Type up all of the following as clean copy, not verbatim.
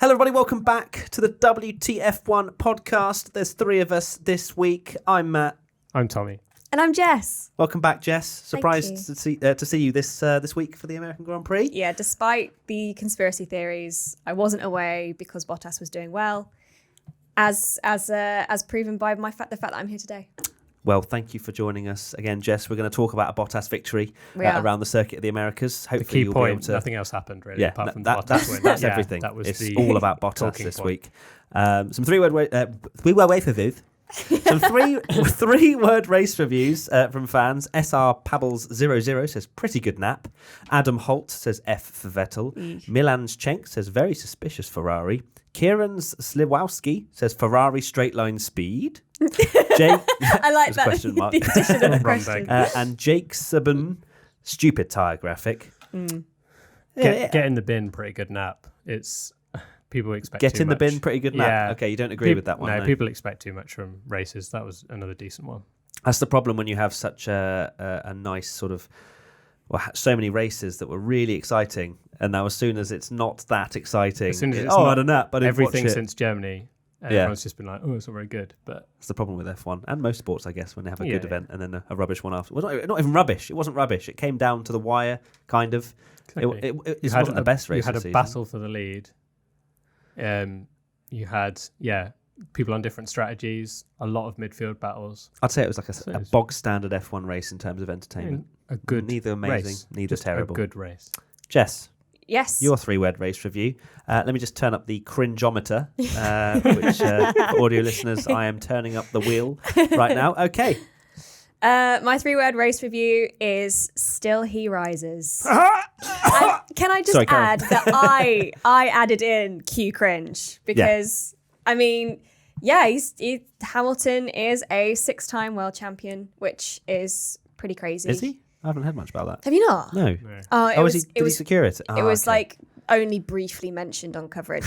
Hello, everybody. Welcome back to the WTF1 podcast. There's three of us this week. I'm Matt. I'm Tommy. And I'm Jess. Welcome back, Jess. Surprised to see you this week for the American Grand Prix. Yeah, despite the conspiracy theories, I wasn't away because Bottas was doing well, as proven by the fact that I'm here today. Well, thank you for joining us again, Jess. We're going to talk about a Bottas victory around the circuit of the Americas. Hopefully, the key you'll point, be able to... nothing else happened really, apart from the Bottas that's, win. That's everything. That was it's all about Bottas this point. week. Some three-word race reviews from fans. SR Pabbles00 says, pretty good nap. Adam Holt says, F for Vettel. Milan's Chenk says, very suspicious Ferrari. Kieran's Sliwowski says, Ferrari straight line speed. I like that. Question mark. The addition of a question. And Jake Sabin, stupid tyre graphic. Get in the bin, pretty good nap. It's people expect Get too in much. the bin, pretty good nap. Yeah. Okay, you don't agree with that one. No, people expect too much from races. That was another decent one. That's the problem when you have such a nice sort of, so many races that were really exciting, and now as soon as it's not that exciting, As soon as it's I had a nap. I didn't everything watch it. since Germany, everyone's just been like, oh, it's not very good. But that's the problem with F1 and most sports, I guess, when they have a good event and then a rubbish one after. Well, not even rubbish. It wasn't rubbish. It came down to the wire, kind of. Exactly. It wasn't the best race. You had a season. battle for the lead. You had people on different strategies. A lot of midfield battles. I'd say it was like a bog standard F1 race in terms of entertainment. A good neither amazing, race, neither terrible. A good race. Jess. Yes. Your three-word race review. Let me just turn up the cringeometer, which for audio listeners, I am turning up the wheel right now. Okay. My three-word race review is Still He Rises. And can I just add that I added in Q cringe because, I mean, Hamilton is a 6-time world champion, which is pretty crazy. Is he? I haven't heard much about that. Have you not? No. Did he secure it? It was like only briefly mentioned on coverage.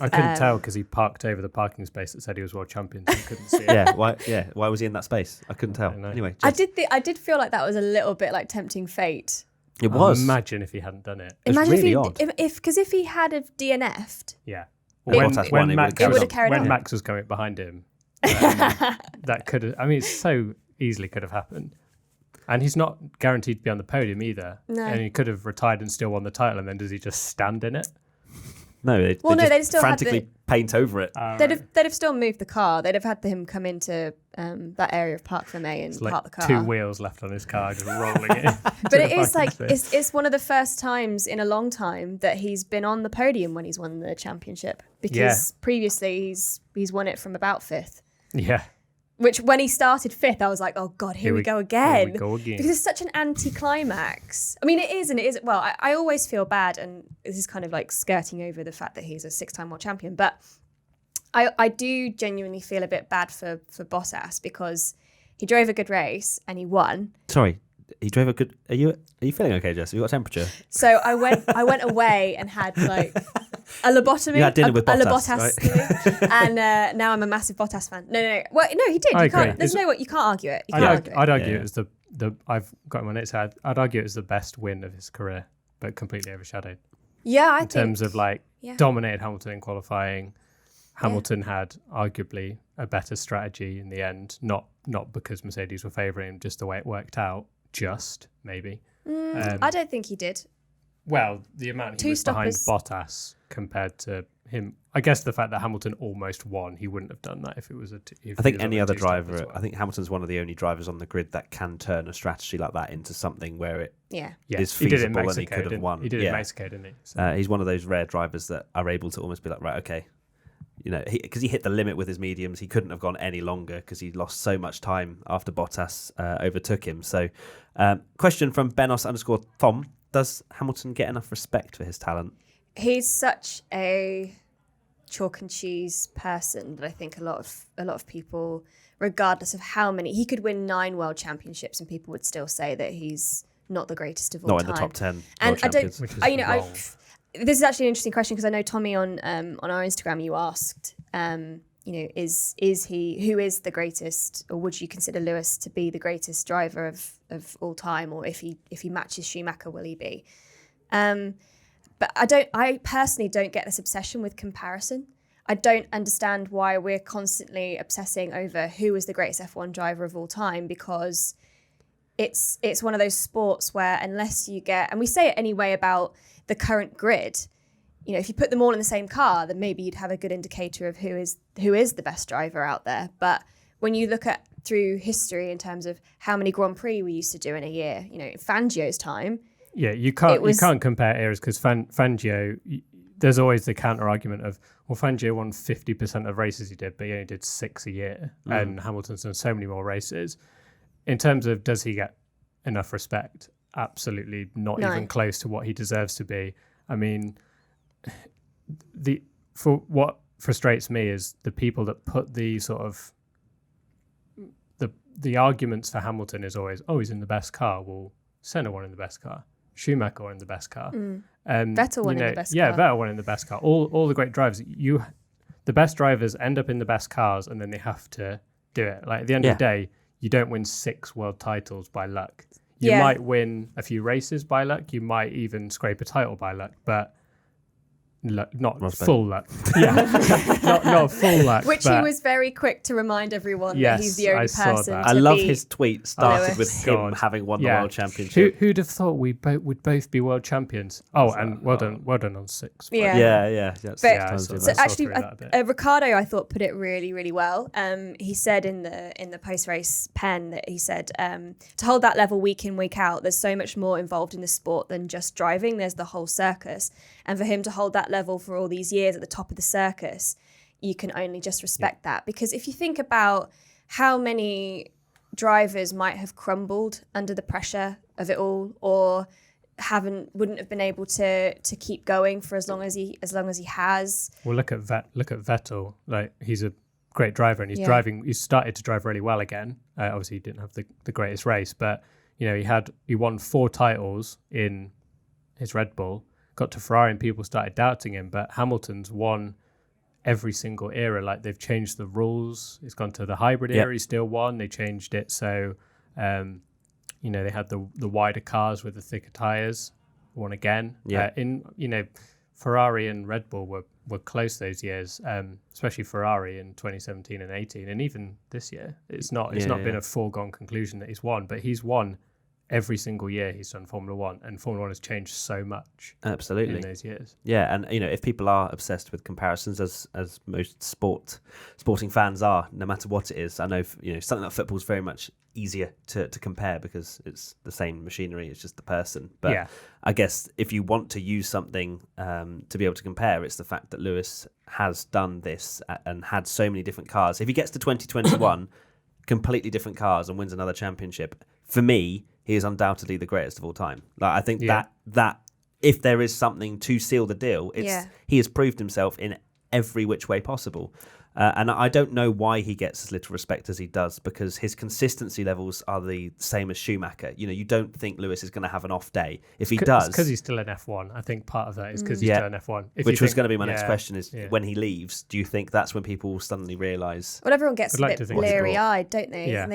I couldn't tell because he parked over the parking space that said he was world champion, so I couldn't see it. Why was he in that space? I couldn't tell. Anyway, I did feel like that was a little bit like tempting fate. It was. Imagine if he hadn't done it. Imagine really if he had have DNF'd. Yeah. When Max was coming behind him, that could have. I mean, it so easily could have happened. And he's not guaranteed to be on the podium either. No. And he could have retired and still won the title. And then does he just stand in it? No, they'd still frantically paint over it. They'd have still moved the car. They'd have had him come into that area of Parc Fermé and park the car. 2 wheels left on his car, just rolling it. But it is like it's one of the first times in a long time that he's been on the podium when he's won the championship. Because previously he's won it from about 5th. Yeah. Which, when he started 5th, I was like, oh, God, here we go again. Because it's such an anticlimax. I mean, it is and it isn't. Well, I always feel bad, and this is kind of like skirting over the fact that he's a 6-time world champion. But I do genuinely feel a bit bad for Bottas because he drove a good race and he won. Sorry, he drove a good... Are you feeling okay, Jess? Have you got a temperature? So I went away and had like... a lobotomy. You had dinner with Bottas, right? And now I'm a massive Bottas fan. No. Well, no, he did. You can't argue it. I'd argue it was the I've got him on its head. I'd argue it was the best win of his career, but completely overshadowed. Yeah, in terms of dominated Hamilton in qualifying. Hamilton had arguably a better strategy in the end, not because Mercedes were favouring him, just the way it worked out. Just maybe. I don't think he did. Well, the amount he was behind Bottas compared to him, I guess the fact that Hamilton almost won, he wouldn't have done that if it was a. I think any other driver. I think Hamilton's one of the only drivers on the grid that can turn a strategy like that into something where it is feasible and he could have won. He did it in Mexico, didn't he? So. He's one of those rare drivers that are able to almost be like, right, okay, because he hit the limit with his mediums. He couldn't have gone any longer because he lost so much time after Bottas overtook him. So, question from Benos_Thom. Does Hamilton get enough respect for his talent? He's such a chalk and cheese person that I think a lot of people, regardless of how many, he could win 9 world championships and people would still say that he's not the greatest of all time. Not in the top 10. And I don't. This is actually an interesting question because I know Tommy on our Instagram you asked, is he who is the greatest, or would you consider Lewis to be the greatest driver of all time, or if he matches Schumacher, will he be? But I personally don't get this obsession with comparison. I don't understand why we're constantly obsessing over who is the greatest F1 driver of all time, because it's one of those sports where unless you get, and we say it anyway about the current grid, you know, if you put them all in the same car, then maybe you'd have a good indicator of who is the best driver out there. But when you look at through history in terms of how many Grand Prix we used to do in a year, you know, in Fangio's time. Yeah, you can't compare eras because Fangio, there's always the counter argument of, well, Fangio won 50% of races he did, but he only did 6 a year. And Hamilton's done so many more races. In terms of does he get enough respect? Absolutely not even close to what he deserves to be. I mean, for what frustrates me is the people that put the sort of the arguments for Hamilton is always, oh, he's in the best car. Well, Senna won in the best car. Schumacher won in the best car. Vettel won in the best car. Yeah, Vettel won in the best car. All the great drivers, the best drivers end up in the best cars and then they have to do it. Like at the end of the day, you don't win 6 world titles by luck. You might win a few races by luck. You might even scrape a title by luck, but not full luck. Yeah, not full luck. Which he was very quick to remind everyone that he's the only person. I love his tweet started with him having won the world championship. Who'd have thought we'd both be world champions? Oh, and well done on 6. Yeah. So actually, Ricciardo, I thought, put it really, really well. He said in the post-race pen that he said to hold that level week in, week out, there's so much more involved in the sport than just driving. There's the whole circus, and for him to hold that level for all these years at the top of the circus, you can only just respect that. Because if you think about how many drivers might have crumbled under the pressure of it all, or wouldn't have been able to keep going for as long as he has. Well, look at Vettel. Like, he's a great driver, and he's started to drive really well again. Obviously he didn't have the greatest race, but you know, he won 4 titles in his Red Bull. Got to Ferrari and people started doubting him, but Hamilton's won every single era. Like, they've changed the rules. It's gone to the hybrid era. He still won. They changed it so you know, they had the wider cars with the thicker tires. Won again. Ferrari and Red Bull were close those years, especially Ferrari in 2017 and 18, and even this year. It's not been a foregone conclusion that he's won, but he's won every single year he's done Formula One, and Formula One has changed so much. Absolutely. In those years. Yeah, and you know, if people are obsessed with comparisons, as most sporting fans are, no matter what it is, I know something like football is very much easier to compare because it's the same machinery, it's just the person. But I guess if you want to use something to be able to compare, it's the fact that Lewis has done this and had so many different cars. If he gets to 2021, completely different cars and wins another championship, for me, he is undoubtedly the greatest of all time. Like, I think that if there is something to seal the deal, he has proved himself in every which way possible. And I don't know why he gets as little respect as he does, because his consistency levels are the same as Schumacher. You know, you don't think Lewis is going to have an off day. If he does... because he's still in F1. I think part of that is because he's still in F1. Which was going to be my next question is, when he leaves, do you think that's when people will suddenly realise... Well, everyone gets a bit bleary-eyed, don't they? Yeah. And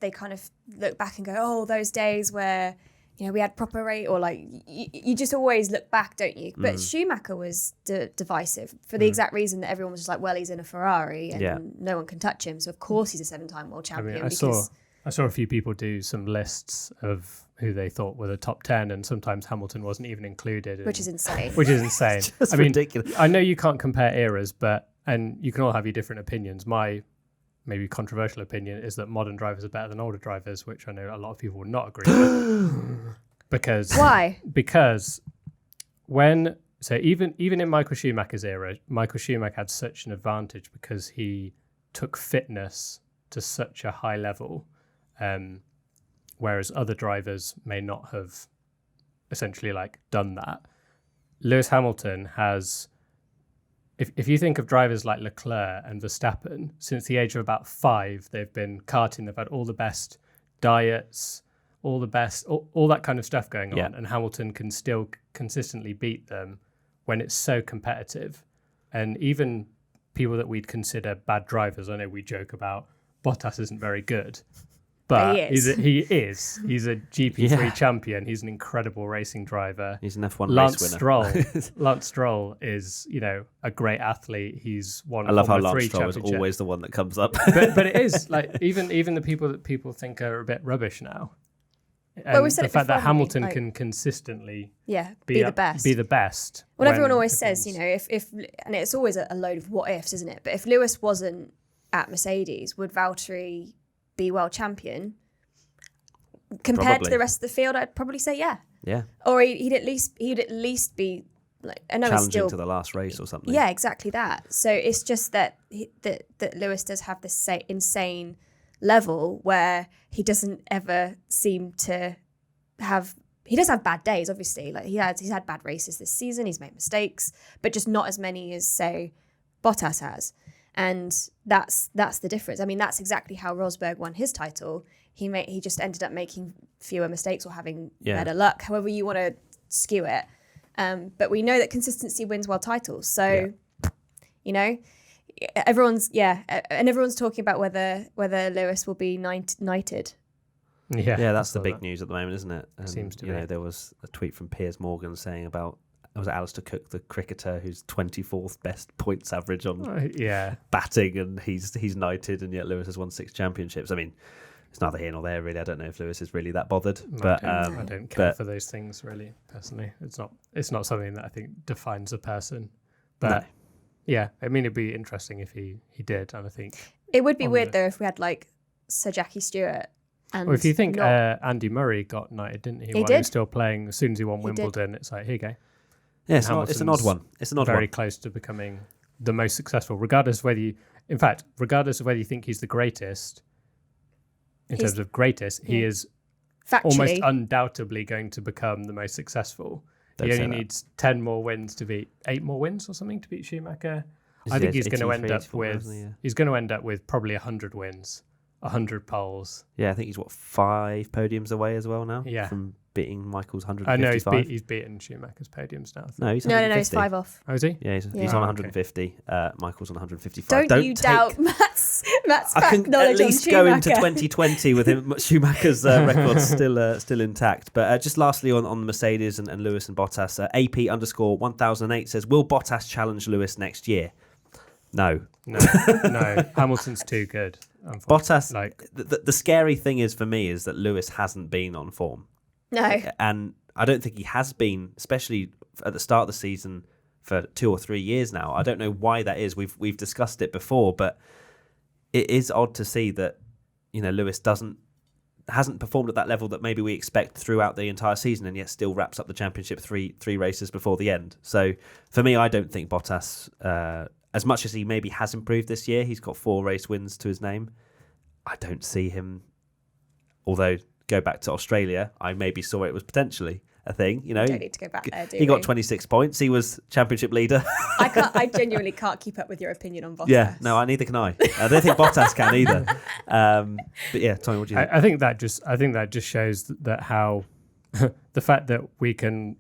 they kind of look back and go, oh, those days where... you know, we had proper rate, or like, you just always look back, don't you? But Schumacher was divisive for the exact reason that everyone was just like, well, he's in a Ferrari and no one can touch him. So of course he's a 7-time world champion. I saw a few people do some lists of who they thought were the top 10, and sometimes Hamilton wasn't even included. Which is insane. Just ridiculous. I know you can't compare eras, and you can all have your different opinions. My maybe controversial opinion is that modern drivers are better than older drivers, which I know a lot of people would not agree with. Because why? Because even in Michael Schumacher's era, Michael Schumacher had such an advantage because he took fitness to such a high level, whereas other drivers may not have essentially like done that. Lewis Hamilton has... If you think of drivers like Leclerc and Verstappen, since the age of about 5, they've been karting. They've had all the best diets, all that kind of stuff going on. And Hamilton can still consistently beat them when it's so competitive. And even people that we'd consider bad drivers, I know we joke about Bottas isn't very good, But he's a GP3 champion. He's an incredible racing driver. He's an F1 race winner. Lance Stroll is, a great athlete. He's won. I love how Lance Stroll is always the one that comes up. but it is like even the people that people think are a bit rubbish now. And we said the fact that Hamilton can consistently be the best. Be the best. Well, everyone always says, if and it's always a load of what ifs, isn't it? But if Lewis wasn't at Mercedes, would Valtteri be world champion? Compared to the rest of the field, I'd probably say yeah. Yeah. Or he'd at least be like, I know challenging he's still to the last race or something. Yeah, exactly that. So it's just that that Lewis does have this insane level where he doesn't ever seem to have. He does have bad days, obviously. Like he's had bad races this season. He's made mistakes, but just not as many as say Bottas has. And that's the difference. I mean, that's exactly how Rosberg won his title. He just ended up making fewer mistakes or having better luck, however you want to skew it. But we know that consistency wins world titles. So, everyone's talking about whether Lewis will be knighted. Yeah, that's the big news at the moment, isn't it? Seems to be. There was a tweet from Piers Morgan saying about, was it Alistair Cook, the cricketer, who's 24th best points average on batting, and he's knighted, and yet Lewis has won 6 championships. I mean, it's neither here nor there, really. I don't know if Lewis is really that bothered. But I don't care for those things, really, personally. It's not something that I think defines a person. But yeah, I mean, it'd be interesting if he did, and I think it would be weird though if we had like Sir Jackie Stewart. Well, if you think Andy Murray got knighted, didn't he? While he was still playing, as soon as he won Wimbledon, it's like, here you go. Yeah, it's an odd one. It's an odd very one. Close to becoming the most successful, regardless of whether you think he's the greatest. In terms of greatest, he is factually almost undoubtedly going to become the most successful. He only needs 10 more wins to beat 8 more wins or something to beat Schumacher. I think he's going to end up with probably 100 wins, 100 poles. Yeah, I think he's 5 podiums away as well now. Yeah. From beating Michael's 155. I know he's beaten Schumacher's podiums now. No, he's he's 5 off. Oh, is he? Yeah, he's on 150. Michael's on 155. Don't you doubt Matt's I can at least go into 2020 with him. Schumacher's record still intact. But just lastly on the Mercedes and Lewis and Bottas, AP_1008 says, will Bottas challenge Lewis next year? No. Hamilton's too good. Bottas, the scary thing is for me is that Lewis hasn't been on form. No. And I don't think he has been, especially at the start of the season for 2 or 3 years now. I don't know why that is. We've discussed it before, but it is odd to see that, Lewis hasn't performed at that level that maybe we expect throughout the entire season, and yet still wraps up the championship three races before the end. So for me, I don't think Bottas, as much as he maybe has improved this year, he's got 4 race wins to his name. I don't see him, although go back to Australia, I maybe saw it was potentially a thing. You don't need to go back there, do He got 26 points. He was championship leader. I genuinely can't keep up with your opinion on Bottas. Yeah, no, neither can I. I don't think Bottas can either. But yeah, Tommy, what do you think? I think that just shows that how the fact that we can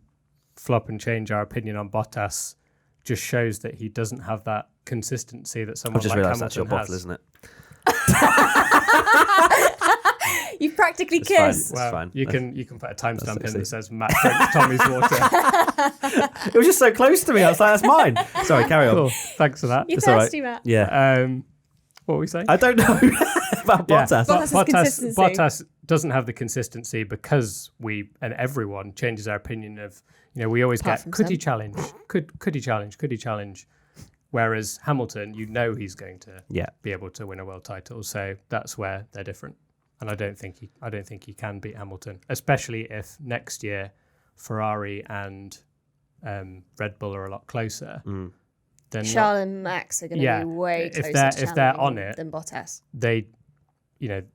flop and change our opinion on Bottas just shows that he doesn't have that consistency that someone like Hamilton has. That's your bottle, isn't it? You practically kissed. It's fine. You can put a timestamp in that says Matt drinks Tommy's water. It was just so close to me. I was like, that's mine. Sorry, carry on. Cool. Thanks for that. You're thirsty, Matt. Yeah. What were we saying? I don't know about Bottas. Bottas doesn't have the consistency because everyone changes our opinion of, we always could he challenge? Could he challenge? Could he challenge? Whereas Hamilton, he's going to be able to win a world title. So that's where they're different. And I don't think he can beat Hamilton, especially if next year Ferrari and Red Bull are a lot closer. Then Charles and Max are going to be way closer if they're on it than Bottas. They,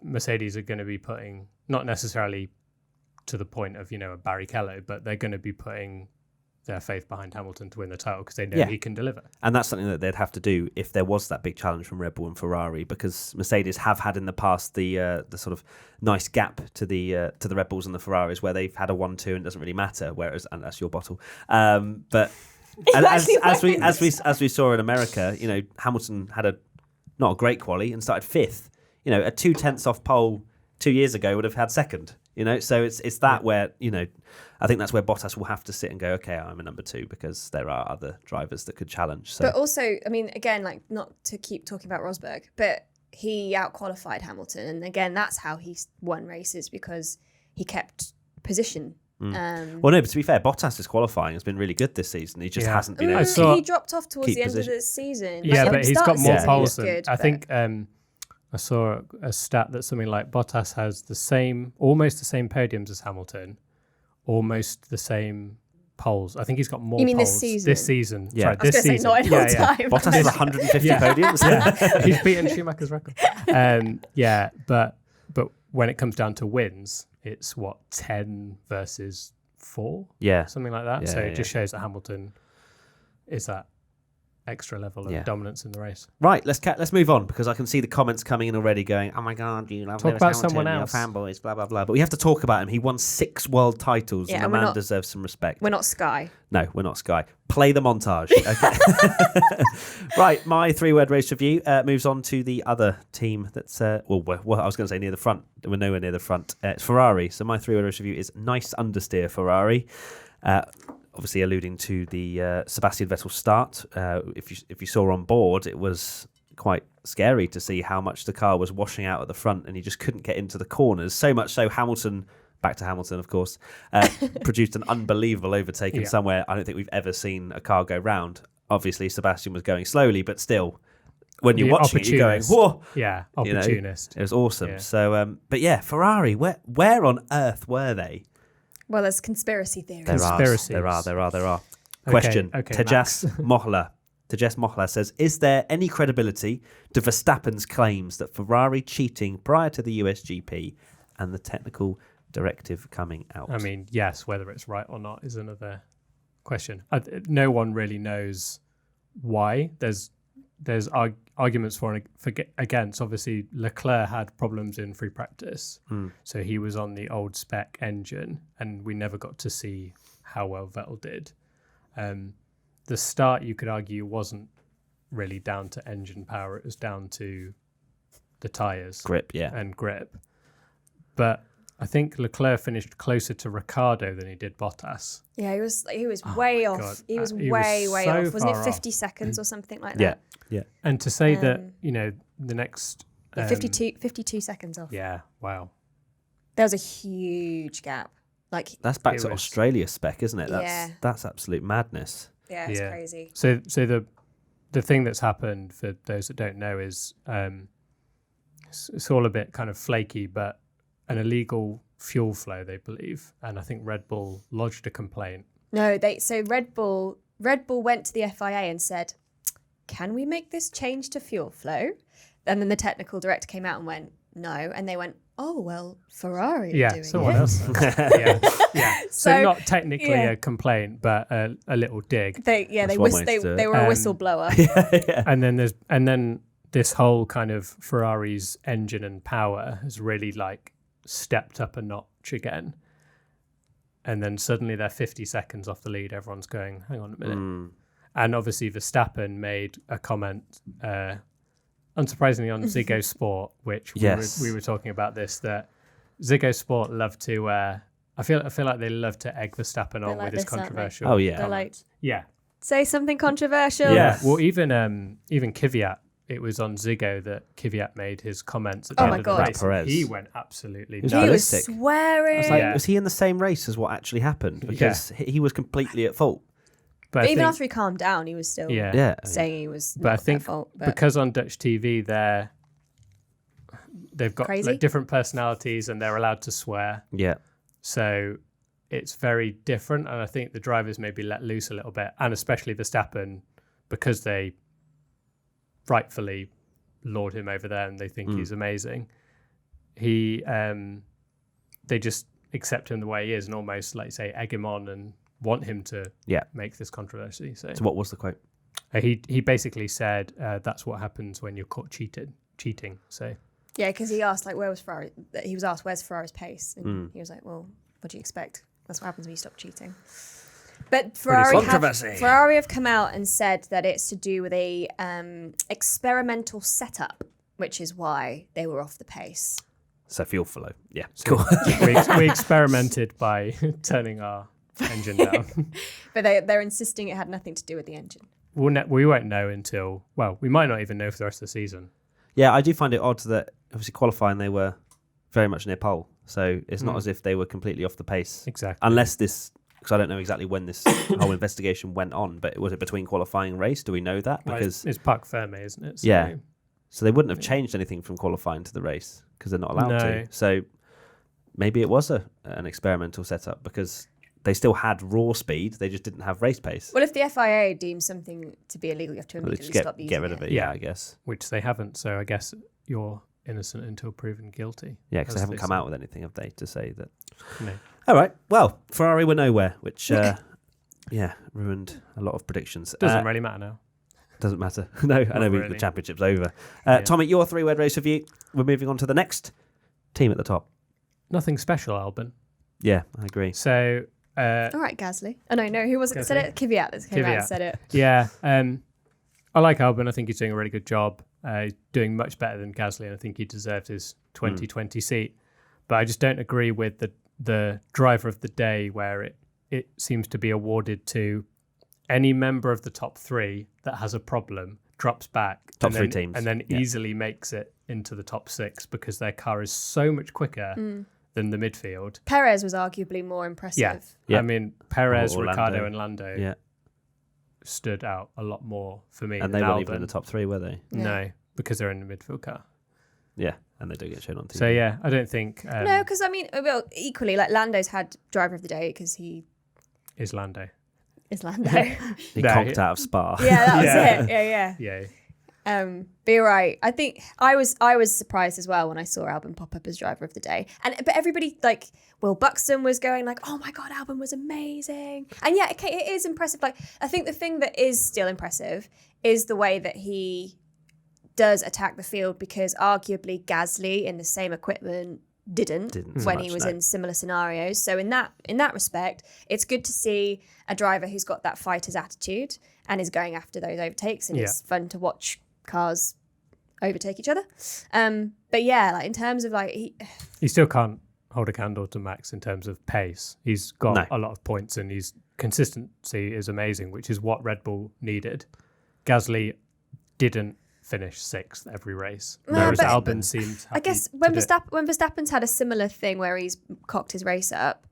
Mercedes are going to be putting, not necessarily to the point of a Barrichello, but they're going to be putting their faith behind Hamilton to win the title because they know he can deliver. And that's something that they'd have to do if there was that big challenge from Red Bull and Ferrari, because Mercedes have had in the past the sort of nice gap to the Red Bulls and the Ferraris where they've had a 1-2 and it doesn't really matter. Whereas, and that's your bottle, but as we saw in America, Hamilton had not a great quali and started 5th. A 2/10 off pole 2 years ago would have had second. So it's that where I think that's where Bottas will have to sit and go, okay, I'm a number 2 because there are other drivers that could challenge. So. But also, I mean, again, like not to keep talking about Rosberg, but he out-qualified Hamilton. And again, that's how he won races because he kept position. Well, no, but to be fair, Bottas' qualifying has been really good this season. He just hasn't been able to he dropped off towards the end of the season. Yeah, but he's got more poles than... Good, I think I saw a stat that's something like Bottas has almost the same podiums as Hamilton, almost the same poles. I think he's got more poles. You mean this season? This season. Yeah. Sorry, this season. Not in all time. Bottas has 150 podiums. He's beaten Schumacher's record. But when it comes down to wins, it's 10 versus 4? Yeah. Something like that. Yeah, so it just shows that Hamilton is that extra level of dominance in the race. Right, let's move on because I can see the comments coming in already going, oh my God, you love Talk Lewis about Hamilton, someone you're else. Fanboys, blah, blah, blah. But we have to talk about him. He won 6 world titles and the man deserves some respect. We're not Sky. No, we're not Sky. Play the montage. Okay. Right, my 3-word race review moves on to the other team that's, I was going to say near the front. We're nowhere near the front. It's Ferrari. So my 3-word race review is nice understeer Ferrari. Obviously alluding to the Sebastian Vettel start. If you saw on board, it was quite scary to see how much the car was washing out at the front and he just couldn't get into the corners. So much so Hamilton, back to Hamilton, of course, produced an unbelievable overtake in somewhere I don't think we've ever seen a car go round. Obviously, Sebastian was going slowly, but still, when you're watching it, you're going, whoa! Yeah, opportunist. It was awesome. Yeah. So, but yeah, Ferrari, where on earth were they? Well, there's conspiracy theories. There are. Question. Tejas Mohla says, is there any credibility to Verstappen's claims that Ferrari cheating prior to the USGP and the technical directive coming out? I mean, yes, whether it's right or not is another question. No one really knows why. There's arguments for and against. Obviously, Leclerc had problems in free practice, so he was on the old spec engine, and we never got to see how well Vettel did. The start, you could argue, wasn't really down to engine power; it was down to the tyres, grip, and grip. But I think Leclerc finished closer to Ricardo than he did Bottas. Yeah, he was way off. God. He was way so off. Wasn't it 50 off. seconds or something like that? Yeah. And to say that, the next... 52 seconds off. Yeah, wow. There was a huge gap. That's back to Australia spec, isn't it? That's absolute madness. Yeah, it's crazy. So the thing that's happened, for those that don't know, is it's all a bit kind of flaky, but an illegal fuel flow, they believe, and I think Red Bull lodged a complaint. No, Red Bull went to the FIA and said, "Can we make this change to fuel flow?" And then the technical director came out and went, "No," and they went, "Oh well, Ferrari are doing someone it." else. Yeah. So not technically a complaint, but a little dig. They were a whistleblower. And then this whole kind of Ferrari's engine and power has really stepped up a notch again, and then suddenly they're 50 seconds off the lead. Everyone's going, hang on a minute. And obviously Verstappen made a comment, unsurprisingly, on Ziggo Sport, which we were talking about this, that Ziggo Sport love to I feel like they love to egg Verstappen on with his controversial comments. Say something controversial. Well, even Kvyat, it was on Ziggo that Kvyat made his comments at the end of the race. Perez. He went absolutely nuts. He was swearing. I was like, was he in the same race as what actually happened? Because he was completely at fault. But even after he calmed down, he was still saying he was not at fault. But because on Dutch TV, they've got different personalities and they're allowed to swear. Yeah. So it's very different. And I think the drivers maybe let loose a little bit. And especially Verstappen, because they rightfully laud him over there and they think he's amazing. They just accept him the way he is and almost, like say, egg him on and want him to make this controversy. So what was the quote? He basically said that's what happens when you're caught cheating. So because he asked where was Ferrari? He was asked where's Ferrari's pace, and he was like, well, what do you expect? That's what happens when you stop cheating. But Ferrari have come out and said that it's to do with a experimental setup, which is why they were off the pace. So fuel flow. Yeah, So cool. we experimented by turning our engine down. But they're insisting it had nothing to do with the engine. We won't know until, we might not even know for the rest of the season. Yeah, I do find it odd that obviously qualifying they were very much near pole. So it's not as if they were completely off the pace. Exactly. Unless because I don't know exactly when this whole investigation went on, but was it between qualifying and race? Do we know that? Because it's Parc Ferme, isn't it? So, yeah. So they wouldn't have changed anything from qualifying to the race because they're not allowed to. So maybe it was an experimental setup because they still had raw speed. They just didn't have race pace. Well, if the FIA deems something to be illegal, you have to immediately stop using it. Get rid of it, yeah, I guess. Which they haven't. So I guess you're innocent until proven guilty. Yeah, because they haven't come out with anything, have they, to say that? No. All right. Well, Ferrari were nowhere, which, ruined a lot of predictions. Doesn't really matter now. Doesn't matter. No, I know really. The championship's over. Tommy, your 3-word race review. We're moving on to the next team at the top. Nothing special, Albon. Yeah, I agree. So... all right, Gasly. Oh, no, who was it that said it? Kvyat said it. Yeah. I like Albon. I think he's doing a really good job. He's doing much better than Gasly, and I think he deserves his 2020 seat. But I just don't agree with the driver of the day where it seems to be awarded to any member of the top 3 that has a problem, drops back. Top 3 teams. And then easily makes it into the top 6 because their car is so much quicker than the midfield. Perez was arguably more impressive. Yeah. I mean, Perez, or Ricciardo and Lando stood out a lot lot for me. And they weren't even in the top 3, were they? No, because they're in the midfield car. Yeah, and they don't get shown on TV. So, yeah, I don't think... no, because, I mean, equally, like, Lando's had driver of the day because he... Is Lando. Is Lando. He conked out of Spa. Yeah, that was it. Yeah. But you're right. I think I was surprised as well when I saw Albon pop up as driver of the day. But everybody, like Will Buxton was going like, "Oh my God, Albon was amazing." And yeah, okay, it is impressive. Like I think the thing that is still impressive is the way that he does attack the field because arguably Gasly in the same equipment didn't when he was in similar scenarios. So in that respect, it's good to see a driver who's got that fighter's attitude and is going after those overtakes, and it's fun to watch cars overtake each other. But yeah, like in terms of like he still can't hold a candle to Max in terms of pace. He's got a lot of points and his consistency is amazing, which is what Red Bull needed. Gasly didn't finish 6th every race, whereas Albon seems happy. I guess when Verstappen's had a similar thing where he's cocked his race up,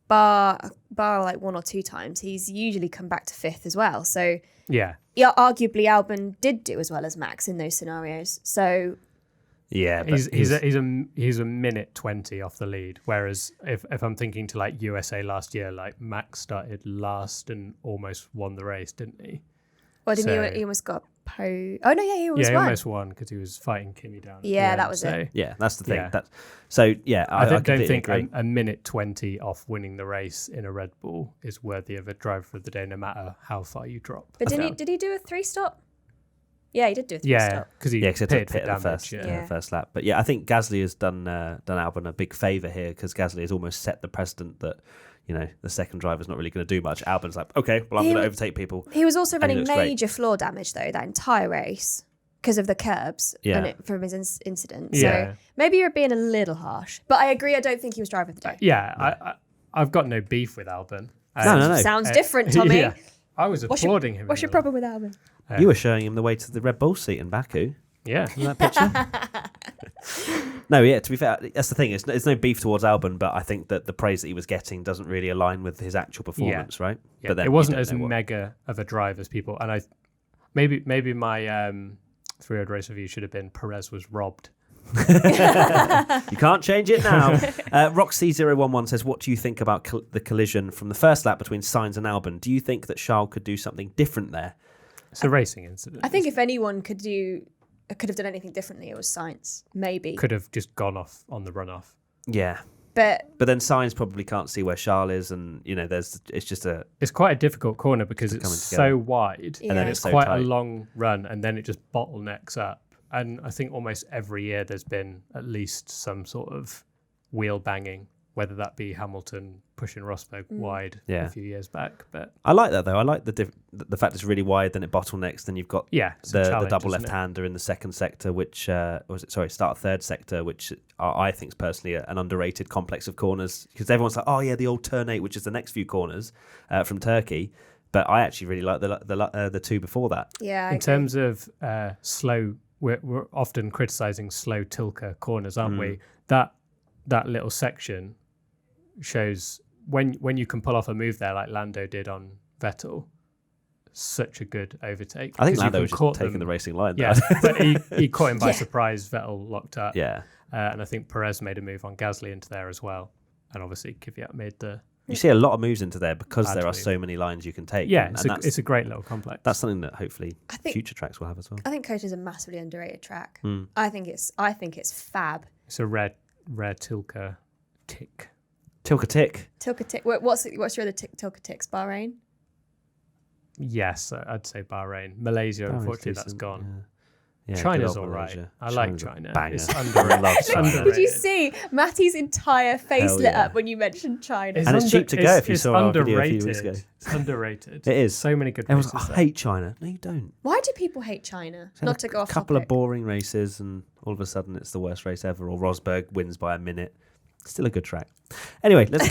bar like 1 or 2 times, he's usually come back to 5th as well. So yeah, arguably Albon did do as well as Max in those scenarios. So yeah, but he's a minute 20 off the lead. Whereas if I'm thinking to like USA last year, like Max started last and almost won the race, didn't he? Well, didn't he almost got Oh no, yeah, he almost won. Yeah, he almost won because he was fighting Kimi down. Yeah, that was it. Yeah, that's the thing. Yeah. I don't think a minute 20 off winning the race in a Red Bull is worthy of a driver of the day, no matter how far you drop. But did he do a 3-stop? Yeah, he did do a 3-stop. Yeah, because he pitted for damage the first lap. But yeah, I think Gasly has done Albon a big favour here because Gasly has almost set the precedent that, you know, the second driver's not really going to do much. Albon's like, okay, well, I'm going to overtake people. He was also running major floor damage, though, that entire race because of the curbs from his incident. So maybe you're being a little harsh. But I agree, I don't think he was driver of the day. Yeah, I've got no beef with Albon. No. Sounds different, Tommy. Yeah. I was applauding him. What's your problem with Albon? You were showing him the way to the Red Bull seat in Baku. Yeah. In that picture? No, yeah, to be fair, that's the thing. It's no beef towards Albon, but I think that the praise that he was getting doesn't really align with his actual performance, right? Yeah. But then it wasn't as mega of a drive as people. And maybe my 3-word race review should have been Perez was robbed. You can't change it now. Roxy011 says, what do you think about the collision from the first lap between Sainz and Albon? Do you think that Charles could do something different there? It's a racing incident. I think if anyone could have done anything differently, it was Sainz. Maybe could have just gone off on the runoff. Yeah, but then Sainz probably can't see where Charles is, and you know, it's quite a difficult corner because it's so wide, and then it's so quite tight. A long run, and then it just bottlenecks up. And I think almost every year there's been at least some sort of wheel banging whether that be Hamilton pushing Rosberg wide a few years back. But I like that though. I like the fact it's really wide, then it bottlenecks, then you've got the double left-hander in the second sector, which start third sector, which I think is personally an underrated complex of corners, because everyone's like, oh yeah, the old turn 8, which is the next few corners from Turkey. But I actually really like the two before that. Yeah. In terms of slow, we're often criticising slow Tilke corners, aren't we? That little section shows when you can pull off a move there like Lando did on Vettel, such a good overtake. I think Lando was just taking the racing line. Yeah, but he caught him by surprise. Vettel locked up. Yeah. And I think Perez made a move on Gasly into there as well. And obviously Kvyat made the... You see a lot of moves into there because there are so many lines you can take. Yeah, it's a great little complex. That's something that hopefully future tracks will have as well. I think COTA is a massively underrated track. I think it's fab. It's a rare Tilke tick. Tilke tick. Tilke tick. What's your other Tilke ticks? Bahrain? Yes, I'd say Bahrain. Malaysia, unfortunately, that's gone. Yeah, China's all right. I like China. Banger. It's underrated. Did you see Matty's entire face lit up when you mentioned China? And it's cheap to go if you saw our video a few weeks ago. It's underrated. It is. So many good races. races. I hate China. No, you don't. Why do people hate China? Not to go off topic. A couple of topic. boring races, and all of a sudden it's the worst race ever. Or Rosberg wins by a minute. Still a good track. Anyway, let's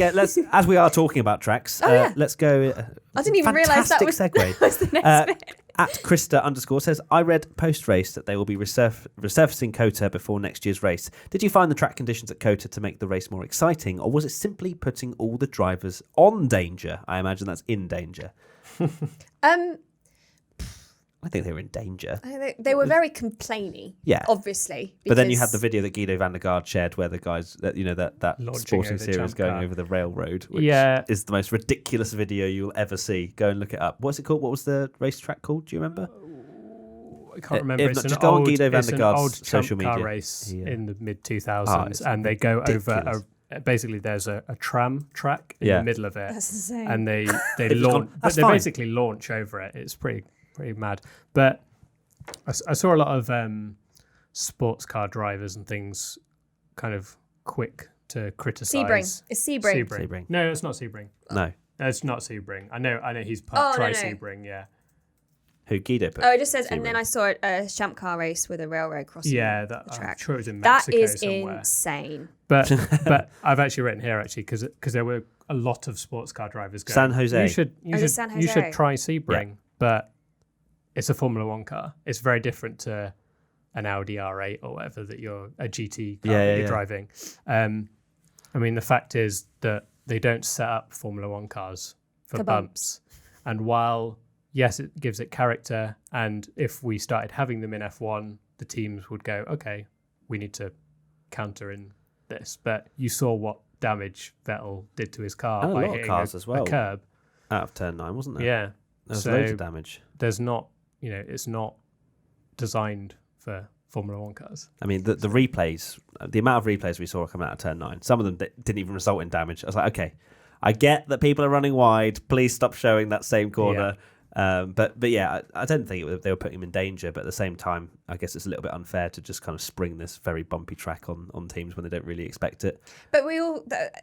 as we are talking about tracks, let's go. I didn't even realise that was the next bit. At Krista_ says, I read post-race that they will be resurfacing COTA before next year's race. Did you find the track conditions at COTA to make the race more exciting, or was it simply putting all the drivers on danger? I imagine that's in danger. I think they were in danger. They were very complainy. Yeah, obviously. But then you had the video that Guido van der Garde shared, where the guys that sporting series going over the railroad, which is the most ridiculous video you'll ever see. Go and look it up. What's it called? What was the racetrack called? Do you remember? I can't remember. It's just go on Guido van der Garde's social media. Car race in the mid 2000s, and they go over basically there's a tram track in the middle of it. That's insane. And they launch. They basically launch over it. It's pretty mad. But I saw a lot of sports car drivers and things kind of quick to criticise. Sebring. It's Sebring. No, it's not Sebring. No. It's not Sebring. I know he's tried Sebring, yeah. Who, Guido put? Oh, it just says, Sebring. And then I saw a champ car race with a railroad crossing the track. I'm sure it was in Mexico somewhere. That is somewhere. Insane. But I've actually written here, because there were a lot of sports car drivers going, San Jose. You should try Sebring, but it's a Formula One car. It's very different to an Audi R8 or whatever that you're a GT car that you're driving. I mean, the fact is that they don't set up Formula One cars for bumps. And while, yes, it gives it character, and if we started having them in F1, the teams would go, okay, we need to counter in this. But you saw what damage Vettel did to his car by hitting a curb. Out of turn 9, wasn't there? Yeah. There was loads of damage. There's not, it's not designed for Formula One cars. I mean, the replays, the amount of replays we saw coming out of turn 9, some of them didn't even result in damage. I was like, okay, I get that people are running wide. Please stop showing that same corner. But yeah, I don't think they were putting him in danger. But at the same time, I guess it's a little bit unfair to just kind of spring this very bumpy track on teams when they don't really expect it. But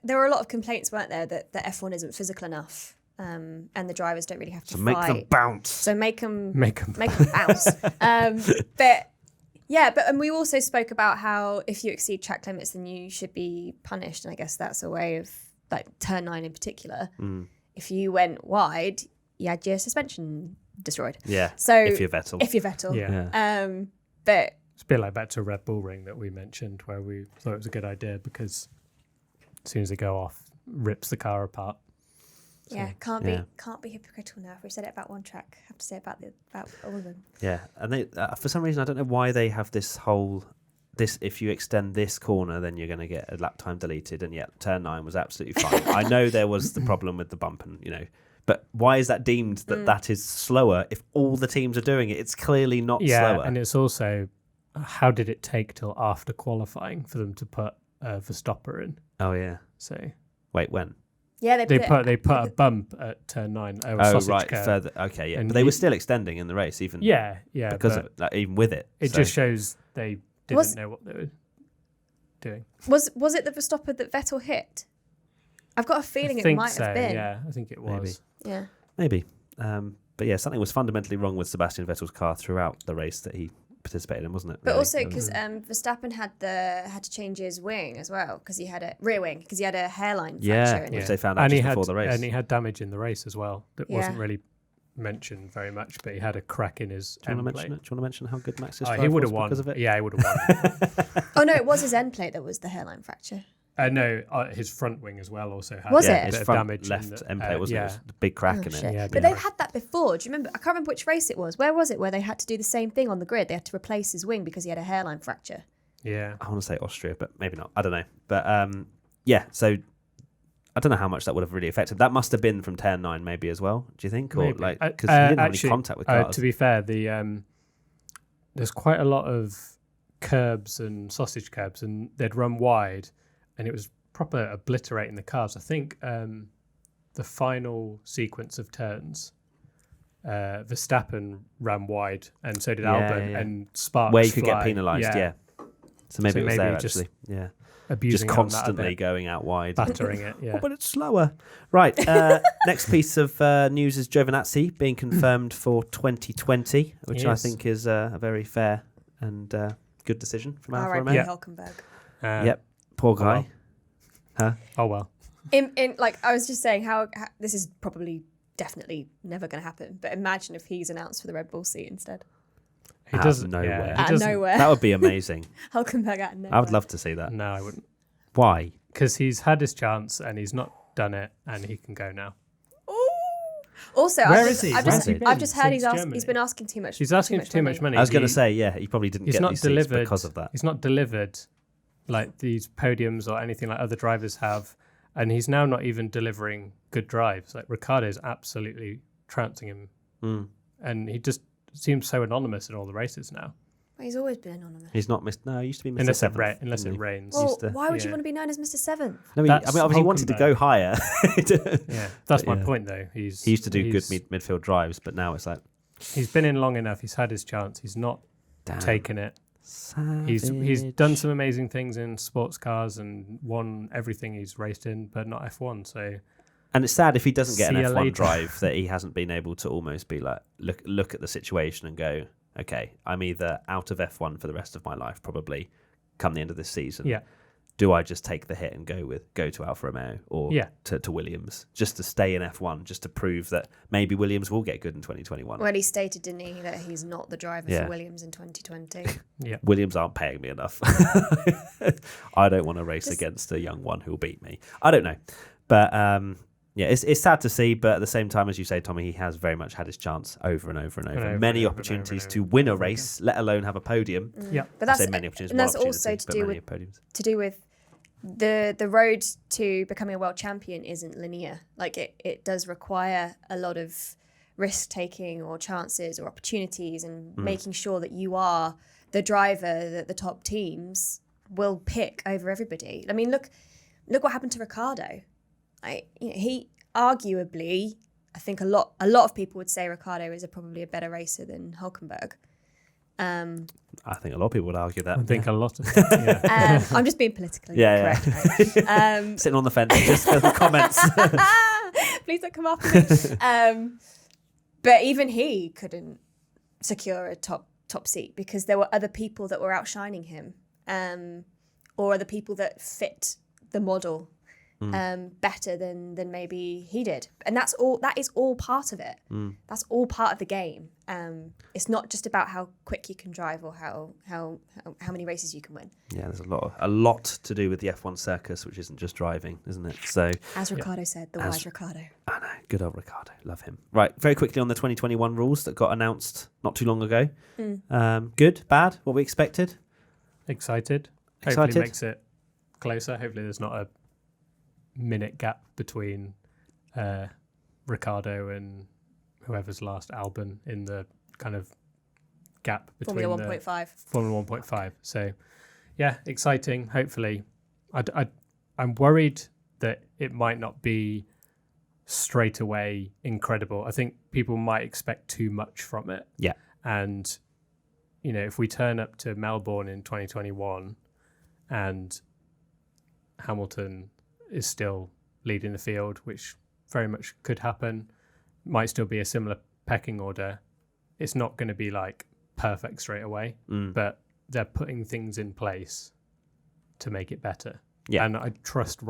there were a lot of complaints, weren't there, that F1 isn't physical enough. And the drivers don't really have to fight. Make them bounce. So make them bounce. And we also spoke about how if you exceed track limits, then you should be punished. And I guess that's a way of, like, turn 9 in particular. If you went wide, you had your suspension destroyed. Yeah. So if you're Vettel. Yeah. But it's a bit like back to Red Bull Ring that we mentioned, where we thought it was a good idea because as soon as they go off, rips the car apart. Yeah, can't be hypocritical now. If we said it about one track, I have to say about all of them. Yeah, and they for some reason I don't know why they have this if you extend this corner, then you're going to get a lap time deleted, and yet turn 9 was absolutely fine. I know there was the problem with the bump, and but why is that deemed that is slower if all the teams are doing it? It's clearly not slower. Yeah, and it's also how did it take till after qualifying for them to put Verstappen in? Oh yeah. So wait, when? Yeah, they put a bump at turn 9. Right, further. Okay, yeah, but they were still extending in the race, even. Yeah, because of it, even with it. It just shows they didn't know what they were doing. Was it the Verstappen that Vettel hit? I've got a feeling it might have been. Yeah, I think it was. Maybe. But yeah, something was fundamentally wrong with Sebastian Vettel's car throughout the race that he participated in, wasn't it? But also because Verstappen had to change his wing as well because he had a rear wing because he had a hairline fracture. Which they found out just before the race. And he had damage in the race as well that wasn't really mentioned very much, but he had a crack in his end plate. Do you want to mention how good Max's drive was because of it? Yeah, he would have won. Oh no, it was his end plate that was the hairline fracture. No, his front wing as well also had a bit of damage left end plate, wasn't it? It was a big crack in it. Yeah, but they've had that before. Do you remember? I can't remember which race it was. Where was it where they had to do the same thing on the grid? They had to replace his wing because he had a hairline fracture. Yeah. I want to say Austria, but maybe not. I don't know. But so I don't know how much that would have really affected. That must have been from turn 9 maybe as well, do you think? Or because he didn't have any contact with cars. To be fair, there's quite a lot of curbs and sausage curbs, and they'd run wide, and it was proper obliterating the cars. I think the final sequence of turns, Verstappen ran wide, and so did Albon, and sparks where you could get penalised. So maybe it was there actually. Yeah. Abusing just constantly going out wide, battering it. Yeah, but it's slower. Right. Next piece of news is Giovinazzi being confirmed for 2020, which I think is a very fair and good decision from Alfa Romeo. Hülkenberg. Yep. Poor guy. Huh? Oh well. In like I was just saying how this is probably definitely never going to happen. But imagine if he's announced for the Red Bull seat instead. He doesn't. Nowhere. Out of nowhere. That would be amazing. Hülkenberg out of nowhere. I would love to see that. No, I wouldn't. Why? Because he's had his chance and he's not done it, and he can go now. Ooh. Also, I've just heard he's been asking too much. He's asking for too much money. I was going to say, he probably didn't get these seats because of that. He's not delivered like these podiums or anything like other drivers have, and he's now not even delivering good drives. Like Ricciardo's absolutely trouncing him, and he just seems so anonymous in all the races now. Well, he's always been anonymous. He's not missed. No, he used to be Mr. Seventh. Unless it rains. Well, why would you want to be known as Mr. Seventh? No, I mean, obviously he wanted to go higher. That's my point, though. He used to do good midfield drives, but now it's like he's been in long enough. He's had his chance. He's not taken it. Savage. He's done some amazing things in sports cars and won everything he's raced in, but not F1. So. And it's sad if he doesn't get an F1 drive that he hasn't been able to almost be like look at the situation and go, okay, I'm either out of F1 for the rest of my life, probably come the end of this season. Yeah. Do I just take the hit and go to Alfa Romeo or to Williams just to stay in F1, just to prove that maybe Williams will get good in 2021? Well, he stated, didn't he, that he's not the driver for Williams in 2020. Yeah. Williams aren't paying me enough. I don't want to race against a young one who will beat me. I don't know. But it's sad to see, but at the same time, as you say, Tommy, he has very much had his chance over and over and over. Many opportunities to win a race, let alone have a podium. Yeah, but that's many opportunities. And that's also to do with the road to becoming a world champion isn't linear. Like it does require a lot of risk taking or chances or opportunities, and making sure that you are the driver that the top teams will pick over everybody. I mean, look what happened to Ricciardo. He arguably, I think a lot of people would say Ricciardo is probably a better racer than Hülkenberg. I think a lot of people would argue that. I think a lot of them, I'm just being politically correct. Right? Sitting on the fence just for the comments. Please don't come after me. But even he couldn't secure a top seat because there were other people that were outshining him, or other people that fit the model better than maybe he did. And that is all part of it. That's all part of the game. It's not just about how quick you can drive or how many races you can win. Yeah, there's a lot to do with the F1 circus, which isn't just driving, isn't it? So, as Ricciardo said, the wise Ricciardo. I know, good old Ricciardo, love him. Right, very quickly on the 2021 rules that got announced not too long ago. Good, bad, what we expected? Excited. Hopefully makes it closer. Hopefully there's not a minute gap between Ricciardo and whoever's last, Albon, in the kind of gap between Formula 1.5. Formula 1.5. So, yeah, exciting. Hopefully, I'm worried that it might not be straight away incredible. I think people might expect too much from it. Yeah, and if we turn up to Melbourne in 2021 and Hamilton is still leading the field, which very much could happen. Might still be a similar pecking order. It's not going to be like perfect straight away, but they're putting things in place to make it better. Yeah. And I trust